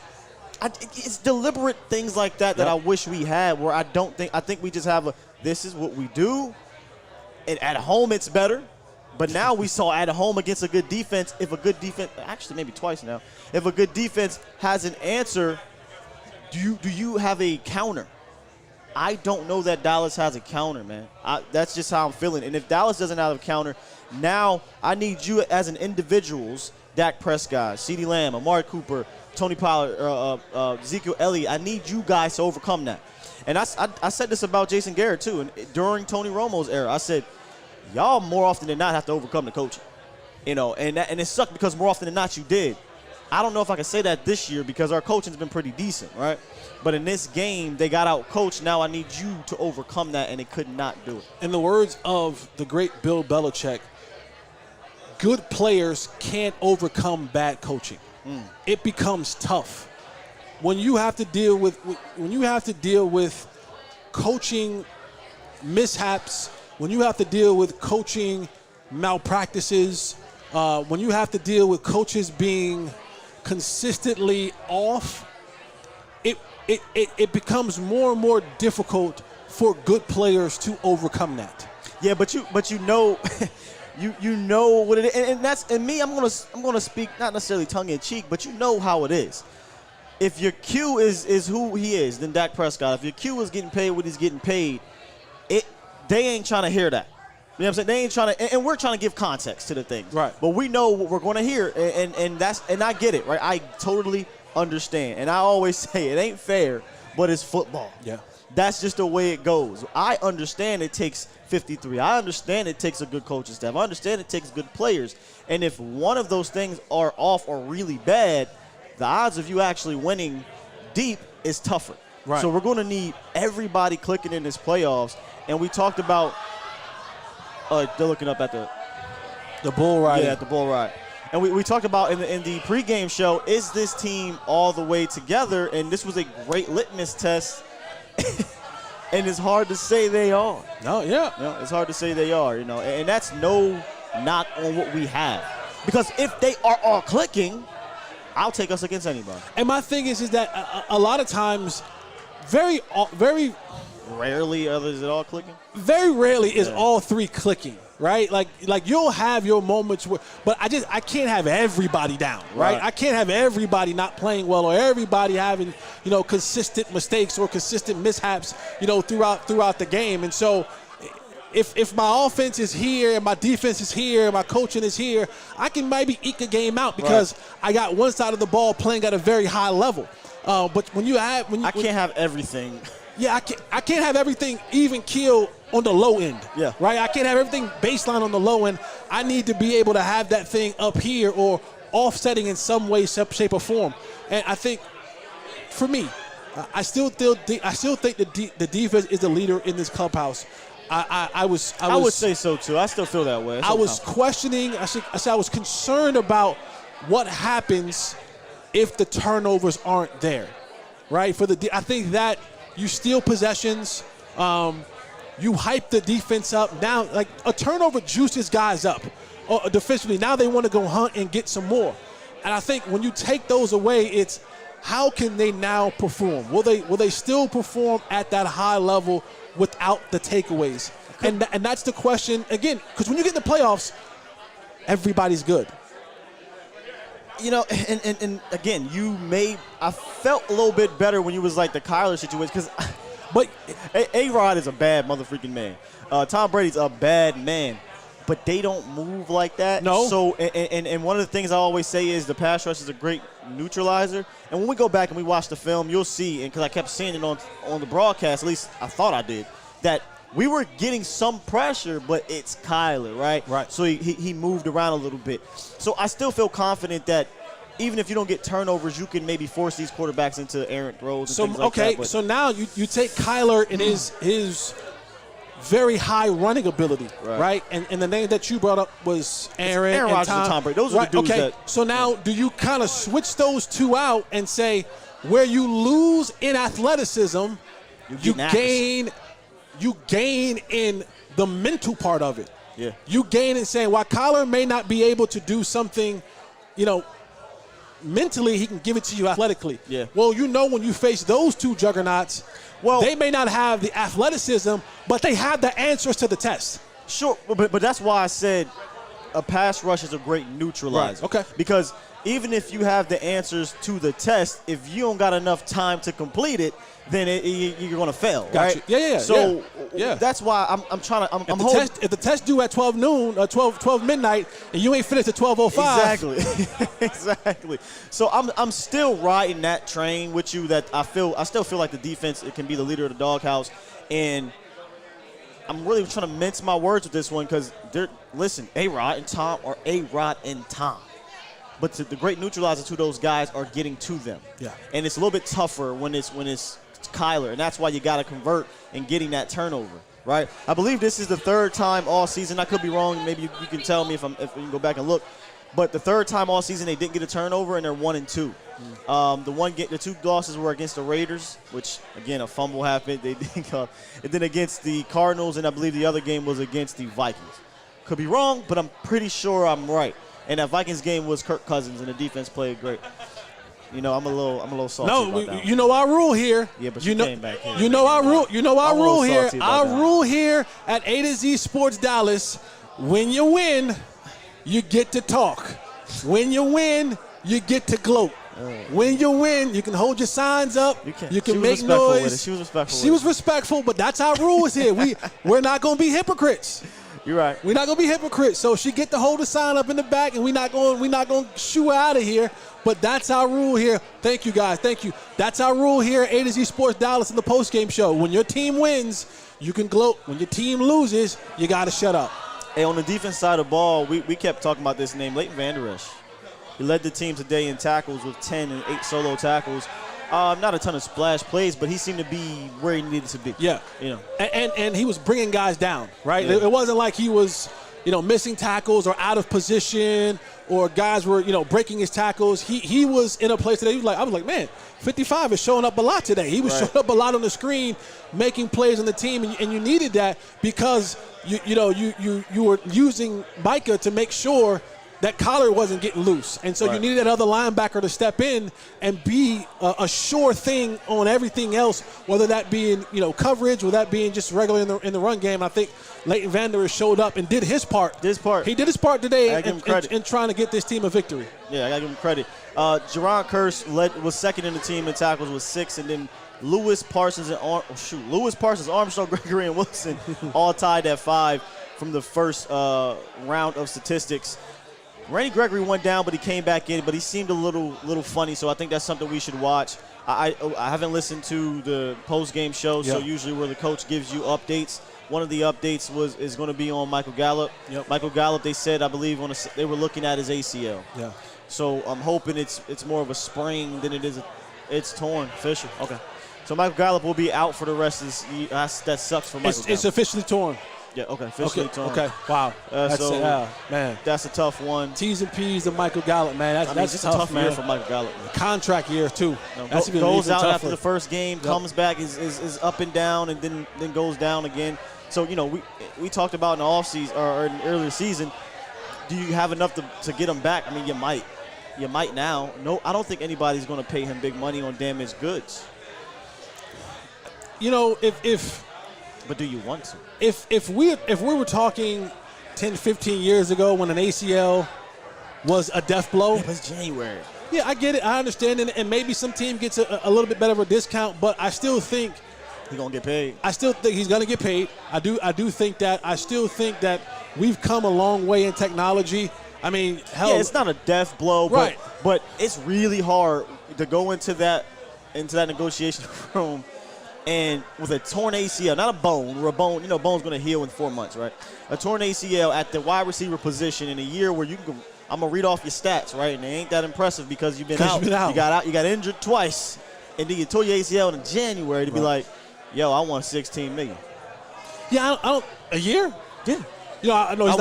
deliberate things like that I wish we had, where I think we just have this is what we do, and at home it's better. But now we saw at home against a good defense, if a good defense, actually maybe twice now, if a good defense has an answer, do you have a counter? I don't know that Dallas has a counter, man. That's just how I'm feeling. And if Dallas doesn't have a counter, now I need you as an individuals, Dak Prescott, CeeDee Lamb, Amari Cooper, Tony Pollard, Ezekiel Elliott, I need you guys to overcome that. And I said this about Jason Garrett, too. And during Tony Romo's era, I said, y'all more often than not have to overcome the coaching. You know, and it sucked because more often than not you did. I don't know if I can say that this year because our coaching's been pretty decent, right? But in this game, they got out coached. Now I need you to overcome that, and they could not do it. In the words of the great Bill Belichick, good players can't overcome bad coaching. It becomes tough when you have to deal with coaching mishaps, when you have to deal with coaching malpractices, when you have to deal with coaches being consistently off. It becomes more and more difficult for good players to overcome that. Yeah, but you know. You know what it is, and me. I'm gonna speak not necessarily tongue in cheek, but you know how it is. If your Q is who he is, then Dak Prescott. If your Q is getting paid what he's getting paid, they ain't trying to hear that. You know what I'm saying? They ain't trying to, and we're trying to give context to the things. Right. But we know what we're going to hear, and I get it, right? I totally understand, and I always say it ain't fair, but it's football. Yeah. That's just the way it goes. I understand it takes 53. I understand it takes a good coaching staff. I understand it takes good players. And if one of those things are off or really bad, the odds of you actually winning deep is tougher. Right. So we're going to need everybody clicking in this playoffs. And we talked about they're looking up at the bull ride. Yeah, at the bull ride. And we talked about in the pregame show, is this team all the way together? And this was a great litmus test. And it's hard to say they are. No, yeah. You know, it's hard to say they are, you know. And that's no knock on what we have. Because if they are all clicking, I'll take us against anybody. And my thing is that a lot of times, very rarely is it all clicking. Very rarely is all three clicking, right? Like you'll have your moments where, but I can't have everybody down, right? I can't have everybody not playing well or everybody having, consistent mistakes or consistent mishaps, throughout the game. And so if my offense is here and my defense is here and my coaching is here, I can maybe eke a game out because I got one side of the ball playing at a very high level. But when I can't have everything. Yeah, I can't have everything even keel on the low end. Yeah. Right? I can't have everything baseline on the low end. I need to be able to have that thing up here or offsetting in some way, shape, or form. And I think, for me, I still think the defense is the leader in this clubhouse. I would say so too. I still feel that way. I was questioning. I said I was concerned about what happens if the turnovers aren't there, right? I think that you steal possessions, you hype the defense up. Now, like a turnover juices guys up defensively. Now they want to go hunt and get some more. And I think when you take those away, it's how can they now perform? Will they still perform at that high level without the takeaways? And that's the question again, because when you get in the playoffs, everybody's good. And again, I felt a little bit better when you was like the Kyler situation but A-Rod is a bad motherfucking man. Tom Brady's a bad man, but they don't move like that. No. So, and one of the things I always say is the pass rush is a great neutralizer. And when we go back and we watch the film, you'll see, and because I kept seeing it on the broadcast, at least I thought I did, that we were getting some pressure, but it's Kyler, right? Right. So he moved around a little bit. So I still feel confident that even if you don't get turnovers, you can maybe force these quarterbacks into errant throws and things like that. Okay, so now you take Kyler and his very high running ability, right? And the name that you brought up was Aaron Rodgers and Tom Brady. Those are the dudes that. So now do you kind of switch those two out and say where you lose in athleticism, you gain in the mental part of it. Yeah. You gain in saying, while Kyler may not be able to do something, mentally, he can give it to you athletically. Yeah. Well, when you face those two juggernauts, they may not have the athleticism, but they have the answers to the test. Sure, but that's why I said a pass rush is a great neutralizer. Right. Okay. Because even if you have the answers to the test, if you don't got enough time to complete it, then you're going to fail, Gotcha. right? Yeah. So yeah. that's why I'm trying to. If the test due at 12 noon or 12 midnight, and you ain't finished at 12:05. Exactly. So I'm still riding that train with you. That I still feel like the defense, it can be the leader of the doghouse, and I'm really trying to mince my words with this one because A-Rod and Tom are A-Rod and Tom. But the great neutralizer to those guys are getting to them. Yeah. And it's a little bit tougher when it's Kyler, and that's why you got to convert and getting that turnover, right? I believe this is the third time all season. I could be wrong. Maybe you can tell me if you can go back and look. But the third time all season they didn't get a turnover, and they're 1-2. The two losses were against the Raiders, which again a fumble happened. They didn't. And then against the Cardinals, and I believe the other game was against the Vikings. Could be wrong, but I'm pretty sure I'm right. And that Vikings game was Kirk Cousins, and the defense played great. I'm a little salty about that. You know our rule here. Yeah, but you came back here. You know our rule. You know our rule here. Our that. rule here at A to Z Sports Dallas: when you win, you get to talk. When you win, you get to gloat. When you win, you can hold your signs up. You can make noise. She was respectful. She was respectful, but that's our rules here. We're not going to be hypocrites. You're right. We're not going to be hypocrites. So she get to hold the sign up in the back, and we're not going to shoo her out of here. But that's our rule here. Thank you, guys. Thank you. That's our rule here at A to Z Sports Dallas in the postgame show. When your team wins, you can gloat. When your team loses, you got to shut up. Hey, on the defense side of the ball, we kept talking about this name, Leighton Vander Esch. He led the team today in tackles with 10 and 8 solo tackles. Not a ton of splash plays, but he seemed to be where he needed to be. Yeah. And he was bringing guys down, right? Yeah. It wasn't like he was, missing tackles or out of position or guys were, breaking his tackles. He was in a place today. I was like, man, 55 is showing up a lot today. He was showing up a lot on the screen, making plays on the team, and you needed that because you were using Micah to make sure that Kyler wasn't getting loose. And so you needed that other linebacker to step in and be a sure thing on everything else, whether that being, coverage or that being just regular in the run game. I think Leighton Vander Esch showed up and did his part. He did his part today in trying to get this team a victory. Yeah, I got to give him credit. Jerron Kearse was second in the team in tackles with 6, and then Lewis Parsons, Armstrong, Gregory, and Wilson all tied at 5 from the first round of statistics. Randy Gregory went down, but he came back in, but he seemed a little funny, so I think that's something we should watch. I haven't listened to the post-game show, so usually where the coach gives you updates. One of the updates is going to be on Michael Gallup. Yep. Michael Gallup, they said, I believe, they were looking at his ACL. Yeah. So I'm hoping it's more of a sprain than it is it's torn, official. Okay. So Michael Gallup will be out for the rest of this year. That sucks for Michael Gallup. It's officially torn. Yeah, okay, officially torn. Okay, wow. Man. That's a tough one. T's and P's of Michael Gallup, man. That's a tough year for Michael Gallup. Contract year, too. Goes out after the first game, comes back, is up and down, and then goes down again. So, we talked about in the offseason or in the earlier season, do you have enough to get him back? I mean, you might. You might now. No, I don't think anybody's going to pay him big money on damaged goods. But do you want to? If we were talking 10, 15 years ago when an ACL was a death blow. Yeah, but it's January. Yeah, I get it. I understand it. And maybe some team gets a little bit better of a discount, but I still think he's going to get paid. I still think he's going to get paid. I do think that. I still think that we've come a long way in technology. I mean, hell. Yeah, it's not a death blow, right. but it's really hard to go into that negotiation room and with a torn ACL, not a bone, or a bone, bone's going to heal in 4 months, right? A torn ACL at the wide receiver position in a year where I'm going to read off your stats, right? And they ain't that impressive because you've been out. You got injured twice, and then you tore your ACL in January to be like, yo, I want $16 million. Yeah, I don't a year? Yeah. I know he's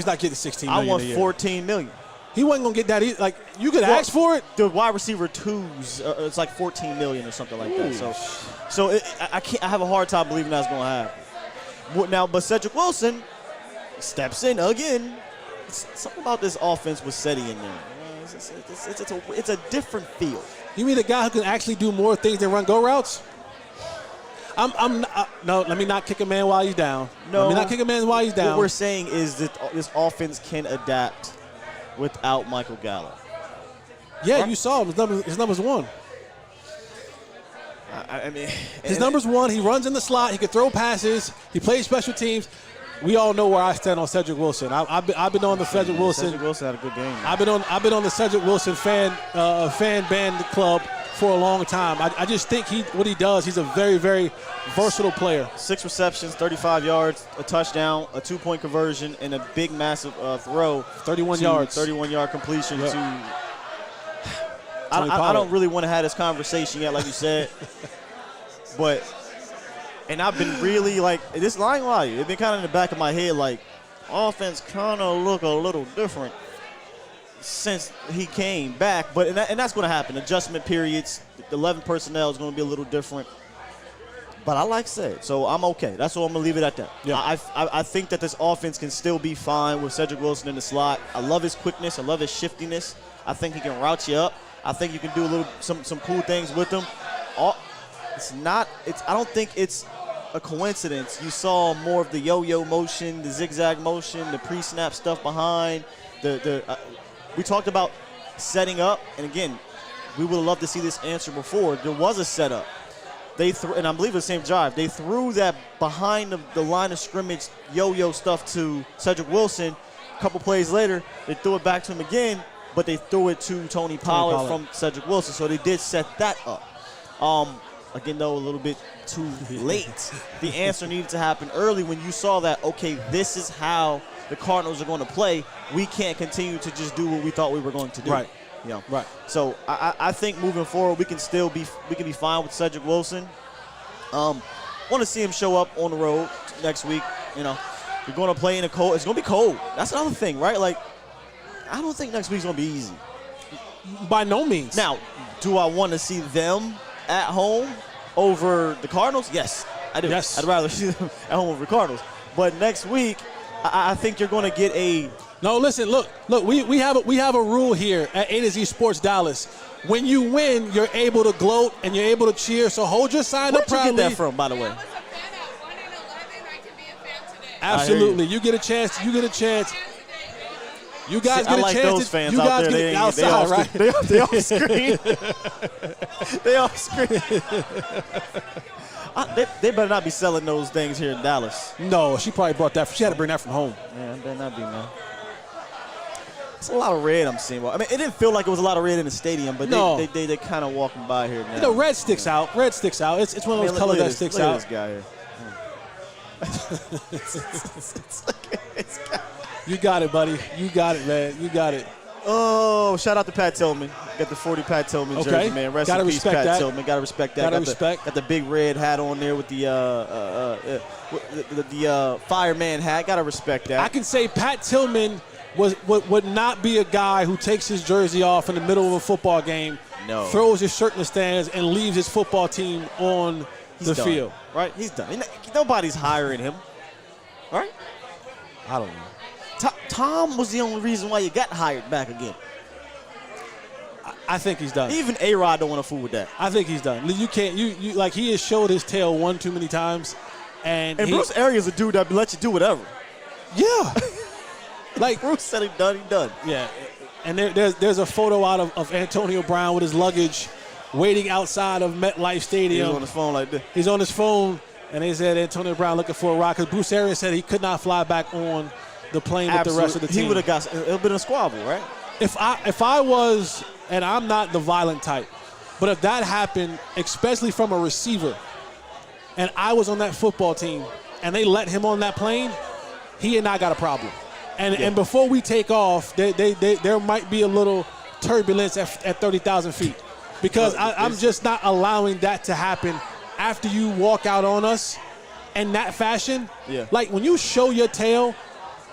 not getting $16 million. I want $14 million. He wasn't going to get that either. Like, you could ask for it. The wide receiver twos, it's like $14 million or something like that. So I have a hard time believing that's going to happen. Now, but Cedric Wilson steps in again. Something about this offense with Seti in there. It's a different feel. You mean a guy who can actually do more things than run go routes? No, let me not kick a man while he's down. No, let me not kick a man while he's down. What we're saying is that this offense can adapt without Michael Gallup. Yeah, you saw him. His number's 1. I mean, his number's 1. He runs in the slot. He can throw passes. He plays special teams. We all know where I stand on Cedric Wilson. I've been on the Cedric Wilson. Cedric Wilson had a good game. Man. I've been on the Cedric Wilson fan band club for a long time. I just think what he does, he's a very, very versatile player. 6 receptions, 35 yards, a touchdown, a 2-point conversion, and a big, massive throw. 31 yards. 31-yard completion to. I don't really want to have this conversation yet, like you said, but. And I've been really this line lie. It's been kind of in the back of my head, offense kind of look a little different since he came back. But and that's going to happen. Adjustment periods, the 11 personnel is going to be a little different. But I like said, so I'm okay. That's all I'm going to leave it at that. Yeah. I think that this offense can still be fine with Cedric Wilson in the slot. I love his quickness. I love his shiftiness. I think he can route you up. I think you can do some cool things with him. I don't think it's a coincidence. You saw more of the yo-yo motion, the zigzag motion, the pre-snap stuff behind. We talked about setting up, and again, we would love to see this answer before. There was a setup. And I believe the same drive. They threw that behind the line of scrimmage yo-yo stuff to Cedric Wilson. A couple plays later, they threw it back to him again, but they threw it to Tony Pollard from Cedric Wilson. So they did set that up. Again, though, a little bit too late. The answer needed to happen early when you saw that, okay, this is how the Cardinals are going to play. We can't continue to just do what we thought we were going to do. Right. Right. So I think moving forward, we can be fine with Cedric Wilson. Want to see him show up on the road next week. You're going to play in a cold. It's going to be cold. That's another thing, right? I don't think next week's going to be easy. By no means. Now, do I want to see them at home over the Cardinals? Yes, I do. Yes. I'd rather see them at home over the Cardinals. But next week, I think you're going to get a. No, listen, look. We have a rule here at A to Z Sports Dallas. When you win, you're able to gloat and you're able to cheer. So hold your sign up proudly. Where'd you get that from, by the way? I was a fan at 1-11. I can be a fan today. Absolutely, you get a chance. You guys get a chance. Those fans you guys out there. Get outside, right? They all scream. They all scream. They better not be selling those things here in Dallas. No, she probably brought that. She had to bring that from home. Yeah, it better not be, man. It's a lot of red I'm seeing. I mean, it didn't feel like it was a lot of red in the stadium, but they kind of walking by here now. Red sticks out. Red sticks out. It's one of those colors that sticks out. Look at this guy here. You got it, buddy. You got it, man. You got it. Oh, shout out to Pat Tillman. Got the 40 Pat Tillman jersey, man. Rest in peace, Pat Tillman. Gotta respect that. Got the big red hat on there with the fireman hat. Gotta respect that. I can say Pat Tillman would not be a guy who takes his jersey off in the middle of a football game, throws his shirt in the stands, and leaves his football team on the field. Right? He's done. Nobody's hiring him. Right? I don't know. Tom was the only reason why you got hired back again. I think he's done. Even A-Rod don't want to fool with that. I think he's done. You can't. You like he has showed his tail one too many times, and Bruce Arians a dude that let you do whatever. Yeah. Like Bruce said, he done. Yeah, and there's a photo out of Antonio Brown with his luggage, waiting outside of MetLife Stadium. He's on his phone like this. He's on his phone, and they said Antonio Brown looking for a ride because Bruce Arians said he could not fly back on the plane with the rest of the team. He would have got. It would have been a squabble, right? If I was, and I'm not the violent type, but if that happened, especially from a receiver, and I was on that football team, and they let him on that plane, he and I got a problem. And before we take off, there might be a little turbulence at 30,000 feet because I'm just not allowing that to happen after you walk out on us in that fashion. Yeah. Like when you show your tail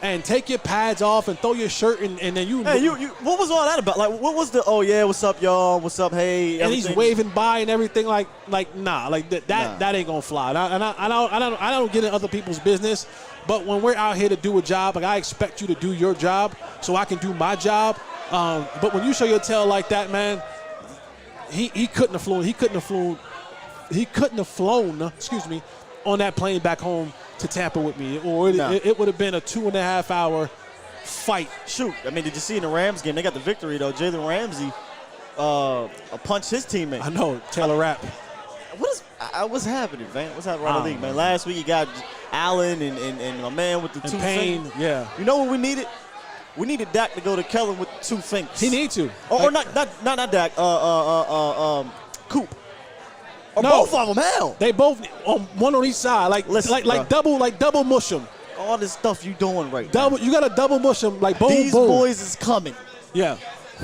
and take your pads off and throw your shirt and then you. Hey, you what was all that about? Like, what was the? Oh yeah, what's up, y'all? What's up? Hey, and he's waving by and everything like nah, like that Nah. that ain't gonna fly. And I don't get in other people's business, but when we're out here to do a job, like I expect you to do your job so I can do my job. But when you show your tail like that, man, he couldn't have flown. He couldn't have flown. Excuse me, on that plane back home to Tampa with me, or it would have been a 2.5 hour fight. Shoot, I mean, did you see in the Rams game? They got the victory though. Jalen Ramsey punched his teammate. I know, Taylor Rapp. What's happening, man? What's happening around the league, man? Last week you got Allen and my man with the two Payne, fingers. yeah. You know what we needed? We needed Dak to go to Kellen with 2 fingers. He need to. Or not Dak. Coop. Or No. both of them. Hell, They both one on each side, like double mush them. all this stuff you doing right Double, you got to double mush them, like boom, now. These boom. boys is coming. Yeah,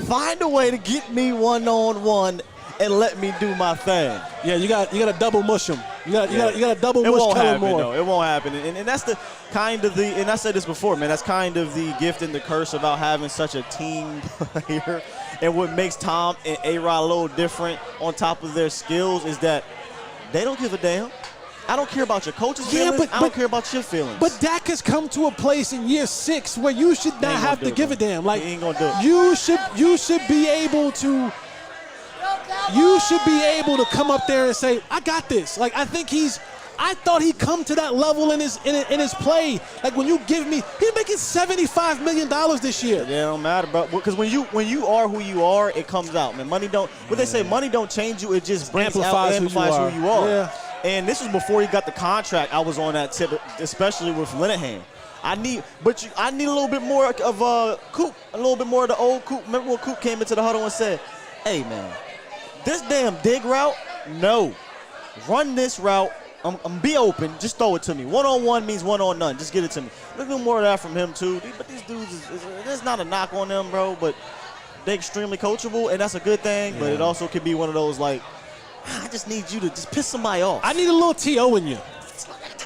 Find a way to get me 1-on-1 and let me do my thing. yeah. You got to double mush them. You got to double It mush won't Kellen happen, Moore. though. It won't happen. And that's the kind of and I said this before, man, that's kind of the gift and the curse about having such a team player. And what makes Tom and A-Rod a little different on top of their skills is that they don't give a damn. I don't care about your coach's feelings. I don't care about your feelings. But Dak has come to a place in year 6 where you should not have to give a damn. Like, He ain't gonna do it. you should be able to. You should be able to come up there and say, "I got this." Like, I thought he'd come to that level in his play. Like, when you give me, he's making $75 million this year. Yeah, it don't matter, bro. Because when you are who you are, it comes out, man. Money don't. What they say, money don't change you. It just amplifies who you are. Yeah. And this was before he got the contract. I was on that tip, especially with Linehan. I need a little bit more of Coop, a little bit more of the old Coop. Remember when Coop came into the huddle and said, "Hey, man, this damn dig route, no, run this route. I'm be open. Just throw it to me. 1-on-1 means 1-on-none. Just get it to me." Look at more of that from him too. But these dudes, there's not a knock on them, bro. But they're extremely coachable, and that's a good thing. But it also could be one of those like, I just need you to just piss somebody off. I need a little T.O. in you.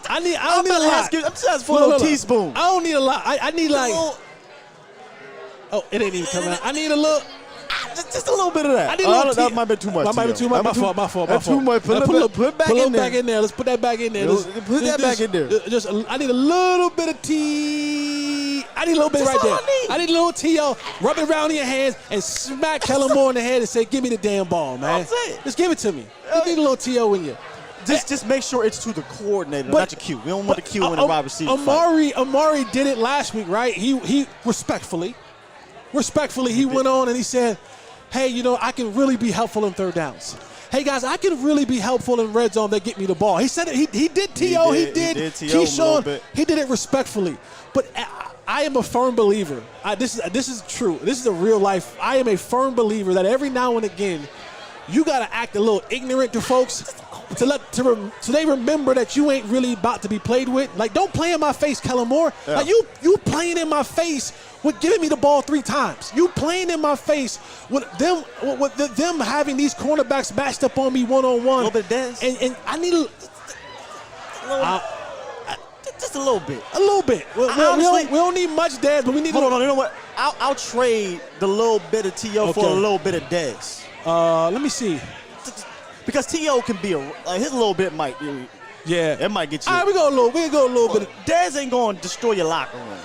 I don't need a lot. I'm just asking for a little teaspoon. I don't need a lot. I need like. Oh, it ain't even coming out. I need a little. Just a little bit of that. I need a little that might be too much. That might be too much. My fault. That's too much. Put it back in there. Back in there. Let's put that back in there. Put that back in there. I need a little bit of tea. I need a little bit right there. I need a little T.O. Rub it around in your hands and smack Kellen Moore in the head and say, "Give me the damn ball, man. I'm saying. Just give it to me. You need a little T.O. in you." Just make sure it's to the coordinator, not your Q. We don't want the Q in the wide receiver fight. Amari did it last week, right? He respectfully, he went on and he said, "Hey, I can really be helpful in third downs. Hey, guys, I can really be helpful in red zone. They get me the ball." He said it. He did T.O. He did Keyshawn. He did it respectfully. But I am a firm believer. This is true. This is a real life. I am a firm believer that every now and again, you got to act a little ignorant to folks so they remember that you ain't really about to be played with. Like, don't play in my face, Kellen Moore. Yeah. Like, you playing in my face with giving me the ball 3 times. You playing in my face with them having these cornerbacks matched up on me 1-on-1. A little bit of dance. And I need just a little bit. a little bit. Honestly, we don't need much dance, but we need Hold on, you know what? I'll trade the little bit of T.O. for a Okay. little bit of Dez. Let me see. Because T.O. can be his little bit might. Yeah. It might get you. All right, we go a little bit. Dez ain't going to destroy your locker room.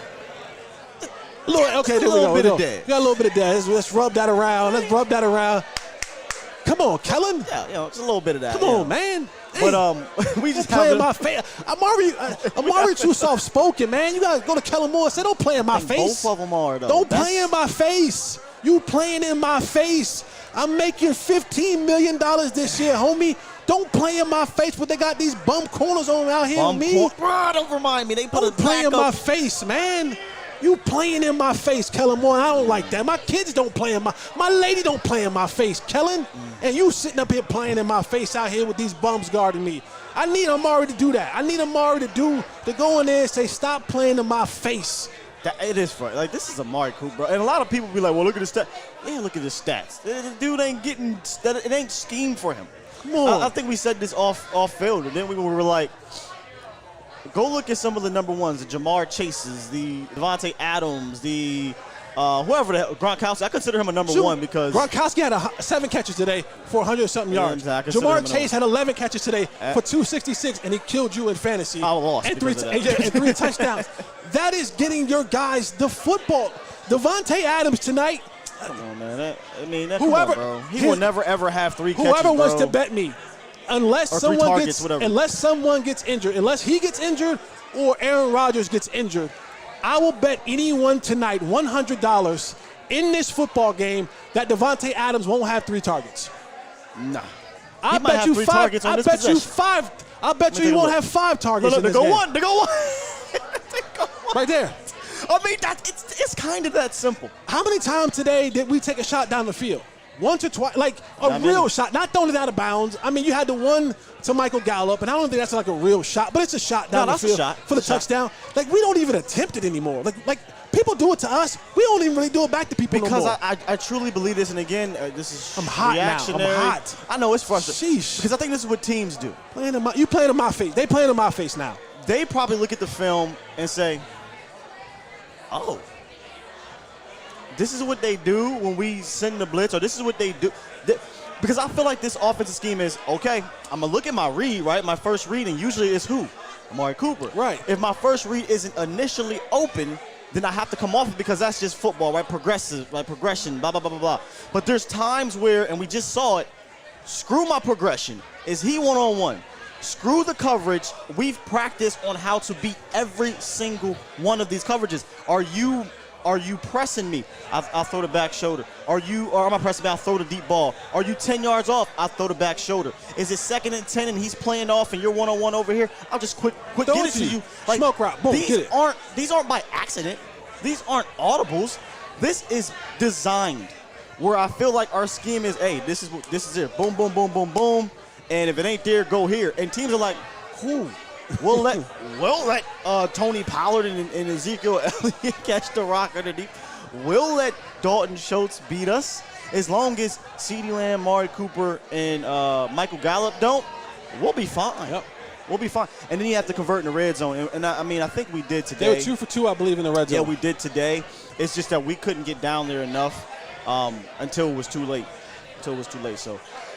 Okay, there we go. bit We of go. Dez. We got a little bit of Dez. Let's rub that around. Come on, Kellen. Yeah, just a little bit of that. Come on, man. But we just play have in my face. I'm already too soft spoken, man. You gotta go to Kellen Moore and say, "Don't play in my face." Both of them are though. Don't play in my face. You playing in my face. I'm making $15 million this year, homie. Don't play in my face, but they got these bum corners on out here on me. Bro, don't remind me. They put Don't play in my face, man. You playing in my face, Kellen Moore. I don't like that. My kids don't play in my lady don't play in my face, Kellen. And you sitting up here playing in my face out here with these bums guarding me. I need Amari to do that. I need Amari to go in there and say, "Stop playing in my face." It is funny. Like, this is Amari Cooper. And a lot of people be like, "Well, look at his stats." Yeah, look at his stats. The dude ain't getting – it ain't schemed for him. Come on. I think we said this off field, and then we were like, go look at some of the number ones, the Jamar Chases, the Devontae Adams, the whoever the hell, Gronkowski. I consider him a number one because Gronkowski had 7 catches today for 100-something yards. I consider him a Jamar number Chase had 11 catches today for 266, and he killed you in fantasy. I lost and because of that. and 3 touchdowns. That is getting your guys the football. Devontae Adams tonight. Come on, man. Whoever, come on, bro. He will never ever have 3 catches. Whoever wants bro. to bet me, unless Or 3 someone targets, gets whatever. unless someone gets injured, unless he gets injured or Aaron Rodgers gets injured, I will bet anyone tonight $100 in this football game that Devontae Adams won't have 3 targets. Nah. I He might bet have you 3 5. targets on I this bet you possession. 5. I bet you take he a won't look. have 5 targets. Look, in they this go game. one. They go one. They go one. Right there. I mean, it's kind of that simple. How many times today did we take a shot down the field? Once or twice, like a Not real many. shot, not throwing it out of bounds. I mean, you had the one to Michael Gallup, and I don't think that's like a real shot, but it's a shot down the that's a field shot. for the It's a shot. touchdown. Like, we don't even attempt it anymore. Like people do it to us. We don't even really do it back to people Because no more. I truly believe this, and again, this is I'm hot now. I'm reactionary. hot. I know it's frustrating. Sheesh. Because I think this is what teams do. You playing in my face. They playing in my face now. They probably look at the film and say, oh, this is what they do when we send the blitz, or this is what they do. Because I feel like this offensive scheme is, okay, I'm going to look at my read, right? My first read, and usually it's who? Amari Cooper. Right. If my first read isn't initially open, then I have to come off it because that's just football, right? Progression, blah, blah, blah, blah, blah. But there's times where, and we just saw it, screw my progression. Is he one-on-one? Screw the coverage. We've practiced on how to beat every single one of these coverages. Are you pressing me? I'll throw the back shoulder. Or am I pressing me? I'll throw the deep ball. Are you 10 yards off? I'll throw the back shoulder. Is it 2nd and 10 and he's playing off and you're one-on-one over here? I'll just quick Throw get it it to to you. you. Smoke route. Boom, get it. These aren't by accident. These aren't audibles. This is designed. Where I feel like our scheme is, hey, this is it. Boom, boom, boom, boom, boom. And if it ain't there, go here. And teams are like, who? We'll let Tony Pollard and Ezekiel Elliott catch the rock underneath. We'll let Dalton Schultz beat us. As long as CeeDee Lamb, Amari Cooper, and Michael Gallup don't, we'll be fine. Yep. We'll be fine. And then you have to convert in the red zone. And I think we did today. They were 2 for 2, I believe, in the red zone. Yeah, we did today. It's just that we couldn't get down there enough until it was too late. So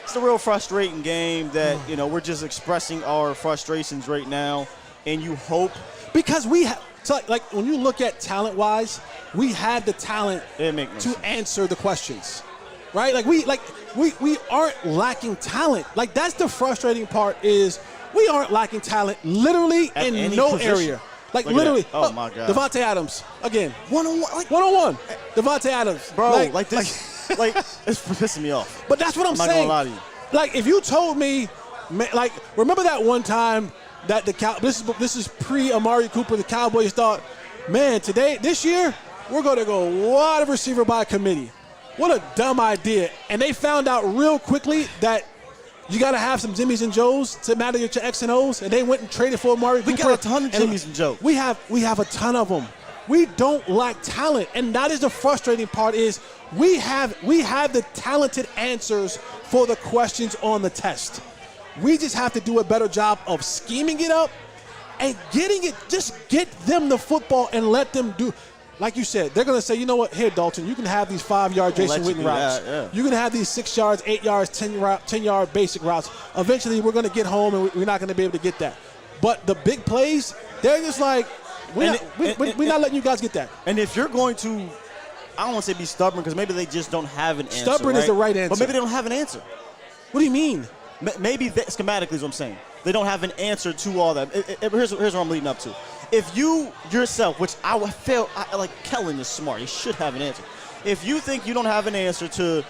it's a real frustrating game that, we're just expressing our frustrations right now. And you hope. Because we have, so like when you look at talent-wise, we had the talent It make no to sense. answer the questions, right? We aren't lacking talent. Like, that's the frustrating part is we aren't lacking talent literally At in any no position. area. Like, Look at literally. that. Oh, my God. Devontae Adams, again. One-on-one. One-on-one. Devontae Adams. Bro, this. It's pissing me off. But that's what I'm I'm not saying. gonna lie to you. Like, if you told me, remember that one time that this is pre-Amari Cooper, the Cowboys thought, man, this year, we're going to go wide receiver by committee. What a dumb idea. And they found out real quickly that you got to have some Jimmys and Joes to matter your X and O's, and they went and traded for Amari Cooper. We got a ton of Jimmys and Joes. We have a ton of them. We don't lack talent, and that is the frustrating part is we have the talented answers for the questions on the test. We just have to do a better job of scheming it up and getting it. Just get them the football and let them do. Like you said, they're going to say, you know what, here, Dalton, you can have these 5-yard Jason Witten routes. You're going to have these 6 yards, 8 yards, 10-yard basic routes. Eventually, we're going to get home, and we're not going to be able to get that. But the big plays, they're just like, we're not letting you guys get that. And if you're going to, I don't want to say be stubborn because maybe they just don't have an answer. Stubborn is the right answer. But maybe they don't have an answer. What do you mean? Maybe schematically is what I'm saying. They don't have an answer to all that. Here's what I'm leading up to. If you yourself, which I feel like Kellen is smart, he should have an answer. If you think you don't have an answer to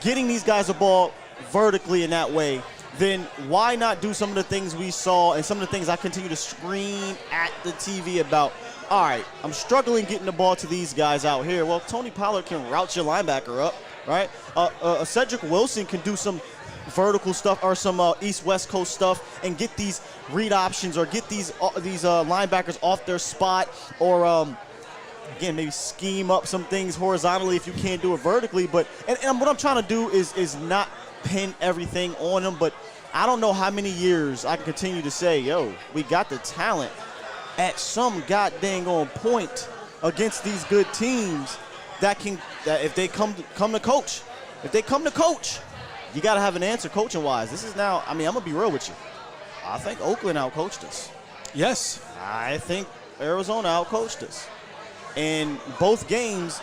getting these guys the ball vertically in that way, then why not do some of the things we saw and some of the things I continue to scream at the TV about? All right, I'm struggling getting the ball to these guys out here. Well, Tony Pollard can route your linebacker up, right? Cedric Wilson can do some vertical stuff or some east-west coast stuff and get these read options or get these linebackers off their spot or again, maybe scheme up some things horizontally if you can't do it vertically. But and what I'm trying to do is not pin everything on them, but I don't know how many years I can continue to say, yo, we got the talent at some goddamn on point against these good teams that if they come to coach, you got to have an answer coaching-wise. This is now, I'm going to be real with you. I think Oakland outcoached us. Yes. I think Arizona outcoached us. In both games,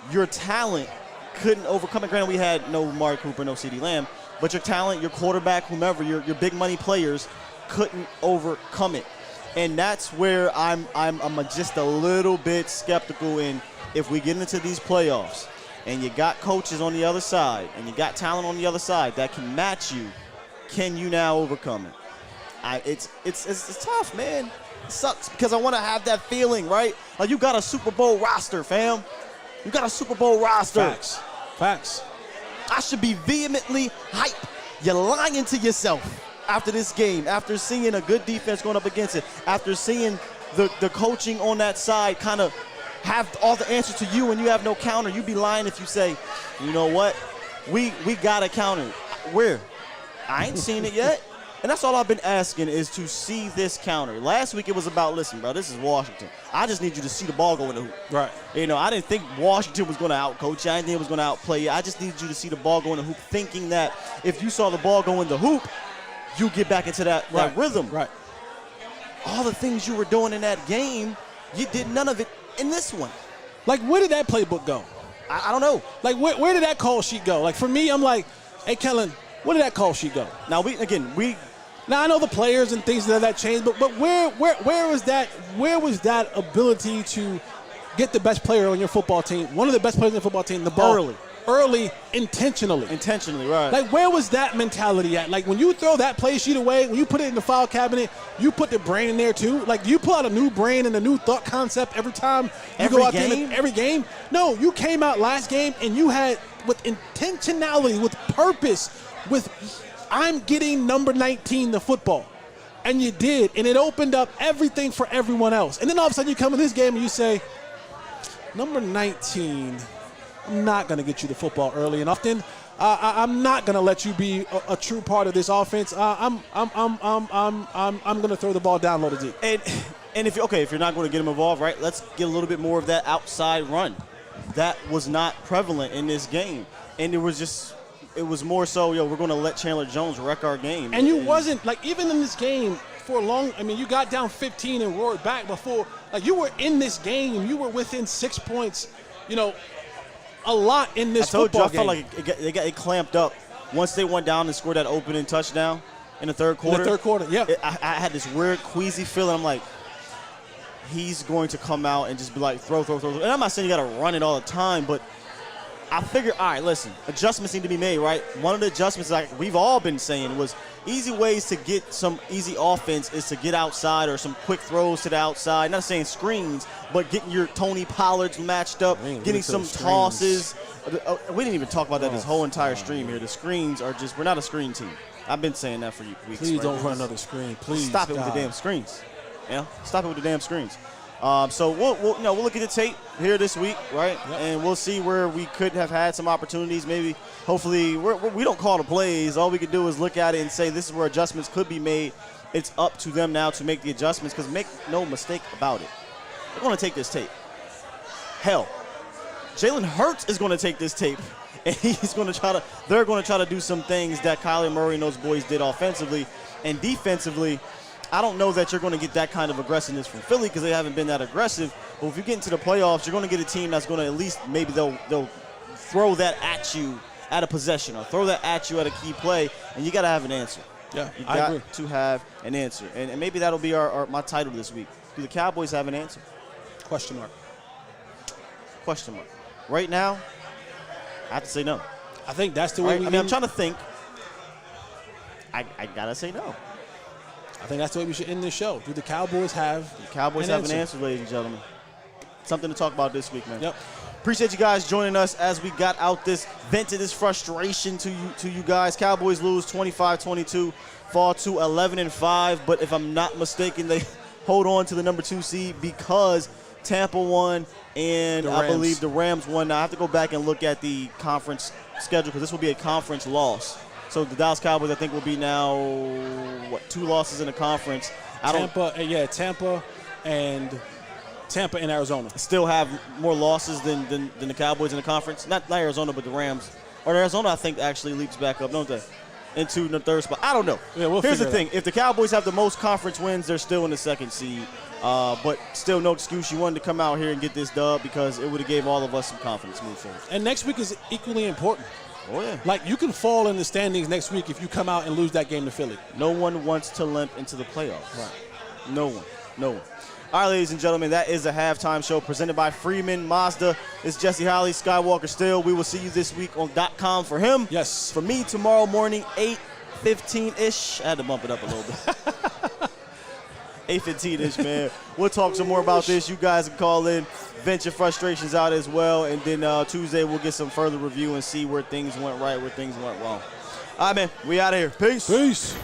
your talent couldn't overcome it. Granted, we had no Amari Cooper, no CeeDee Lamb, but your talent, your quarterback, whomever, your big money players couldn't overcome it. And that's where I'm just a little bit skeptical in if we get into these playoffs and you got coaches on the other side and you got talent on the other side that can match you, can you now overcome it? It's tough, man. It sucks because I want to have that feeling, right? Like you got a Super Bowl roster, fam. You got a Super Bowl roster. Facts. I should be vehemently hype. You're lying to yourself after this game, after seeing a good defense going up against it, after seeing the coaching on that side kind of have all the answers to you and you have no counter. You'd be lying if you say, you know what, we got a counter. Where? I ain't seen it yet. And that's all I've been asking is to see this counter. Last week it was about, listen, bro, this is Washington. I just need you to see the ball go in the hoop. Right. You know, I didn't think Washington was going to outcoach you. I didn't think it was going to outplay you. I just needed you to see the ball go in the hoop, thinking that if you saw the ball go in the hoop, you get back into that rhythm. Right. All the things you were doing in that game, you did none of it in this one. Like, where did that playbook go? I don't know. Like, where did that call sheet go? Like, for me, I'm like, hey, Kellen, where did that call sheet go? Now, Now I know the players and things that changed, but where was that ability to get the best player on your football team, one of the best players on your football team, the ball early, intentionally, right? Like, where was that mentality at? Like, when you throw that play sheet away, when you put it in the file cabinet, you put the brain in there too. Like, do you pull out a new brain and a new thought concept every time you go out there? Every game? No, you came out last game and you had with intentionality, with purpose, with I'm getting number 19 the football. And you did. And it opened up everything for everyone else. And then all of a sudden you come in this game and you say, number 19, I'm not going to get you the football early and often. I'm not going to let you be a true part of this offense. I'm going to throw the ball down low to deep. And if you're not going to get him involved, right, let's get a little bit more of that outside run. That was not prevalent in this game. And it was more so, we're going to let Chandler Jones wreck our game. And you wasn't, like, even in this game for a long, I mean, you got down 15 and roared back before. Like, you were in this game. You were within 6 points, a lot in this football game. I felt like it clamped up once they went down and scored that opening touchdown in the third quarter. Yeah. I had this weird, queasy feeling. I'm like, he's going to come out and just be like, throw. And I'm not saying you got to run it all the time, but I figured, all right, listen, adjustments need to be made, right? One of the adjustments, like we've all been saying, was easy ways to get some easy offense is to get outside or some quick throws to the outside. Not saying screens, but getting your Tony Pollards matched up, getting some tosses. We didn't even talk about that this whole entire stream here. The screens are just, we're not a screen team. I've been saying that for weeks. Please don't run another screen. Please stop it with the damn screens. Stop it with the damn screens. So we'll look at the tape here this week, right? Yep. And we'll see where we could have had some opportunities. Maybe, hopefully, we don't call the plays. All we can do is look at it and say this is where adjustments could be made. It's up to them now to make the adjustments because make no mistake about it. They're going to take this tape. Hell, Jalen Hurts is going to take this tape. And they're going to try to do some things that Kyler Murray and those boys did offensively and defensively. I don't know that you're going to get that kind of aggressiveness from Philly because they haven't been that aggressive. But if you get into the playoffs, you're going to get a team that's going to at least maybe they'll throw that at you at a possession or throw that at you at a key play, and you got to have an answer. Yeah, I agree. You got to have an answer. And maybe that'll be my title this week. Do the Cowboys have an answer? Question mark. Right now, I have to say no. I think that's the way I'm trying to think. I got to say no. I think that's the way we should end this show. Do the Cowboys have an answer, ladies and gentlemen? Something to talk about this week, man. Yep. Appreciate you guys joining us as we got out vented this frustration to you guys. Cowboys lose 25-22, fall to 11-5. But if I'm not mistaken, they hold on to the number 2 seed because Tampa won and I believe the Rams won. Now I have to go back and look at the conference schedule because this will be a conference loss. So the Dallas Cowboys, I think, will be now, 2 losses in the conference. Tampa and Arizona. Still have more losses than the Cowboys in the conference. Not Arizona, but the Rams. Or Arizona, I think, actually leaps back up, don't they? Into the 3rd spot. I don't know. Yeah, Here's the thing. If the Cowboys have the most conference wins, they're still in the 2nd seed. But still no excuse. You wanted to come out here and get this dub because it would have gave all of us some confidence moving forward. And next week is equally important. Oh, yeah. Like, you can fall in the standings next week if you come out and lose that game to Philly. No one wants to limp into the playoffs. Right. No one. All right, ladies and gentlemen, that is a halftime show presented by Freeman Mazda. It's Jesse Holley, Skywalker Still. We will see you this week on .com for him. Yes. For me, tomorrow morning, 8:15-ish. I had to bump it up a little bit. 8:15-ish, man. We'll talk some more about this. You guys can call in, vent your frustrations out as well. And then Tuesday, we'll get some further review and see where things went right, where things went wrong. All right, man. We out of here. Peace. Peace.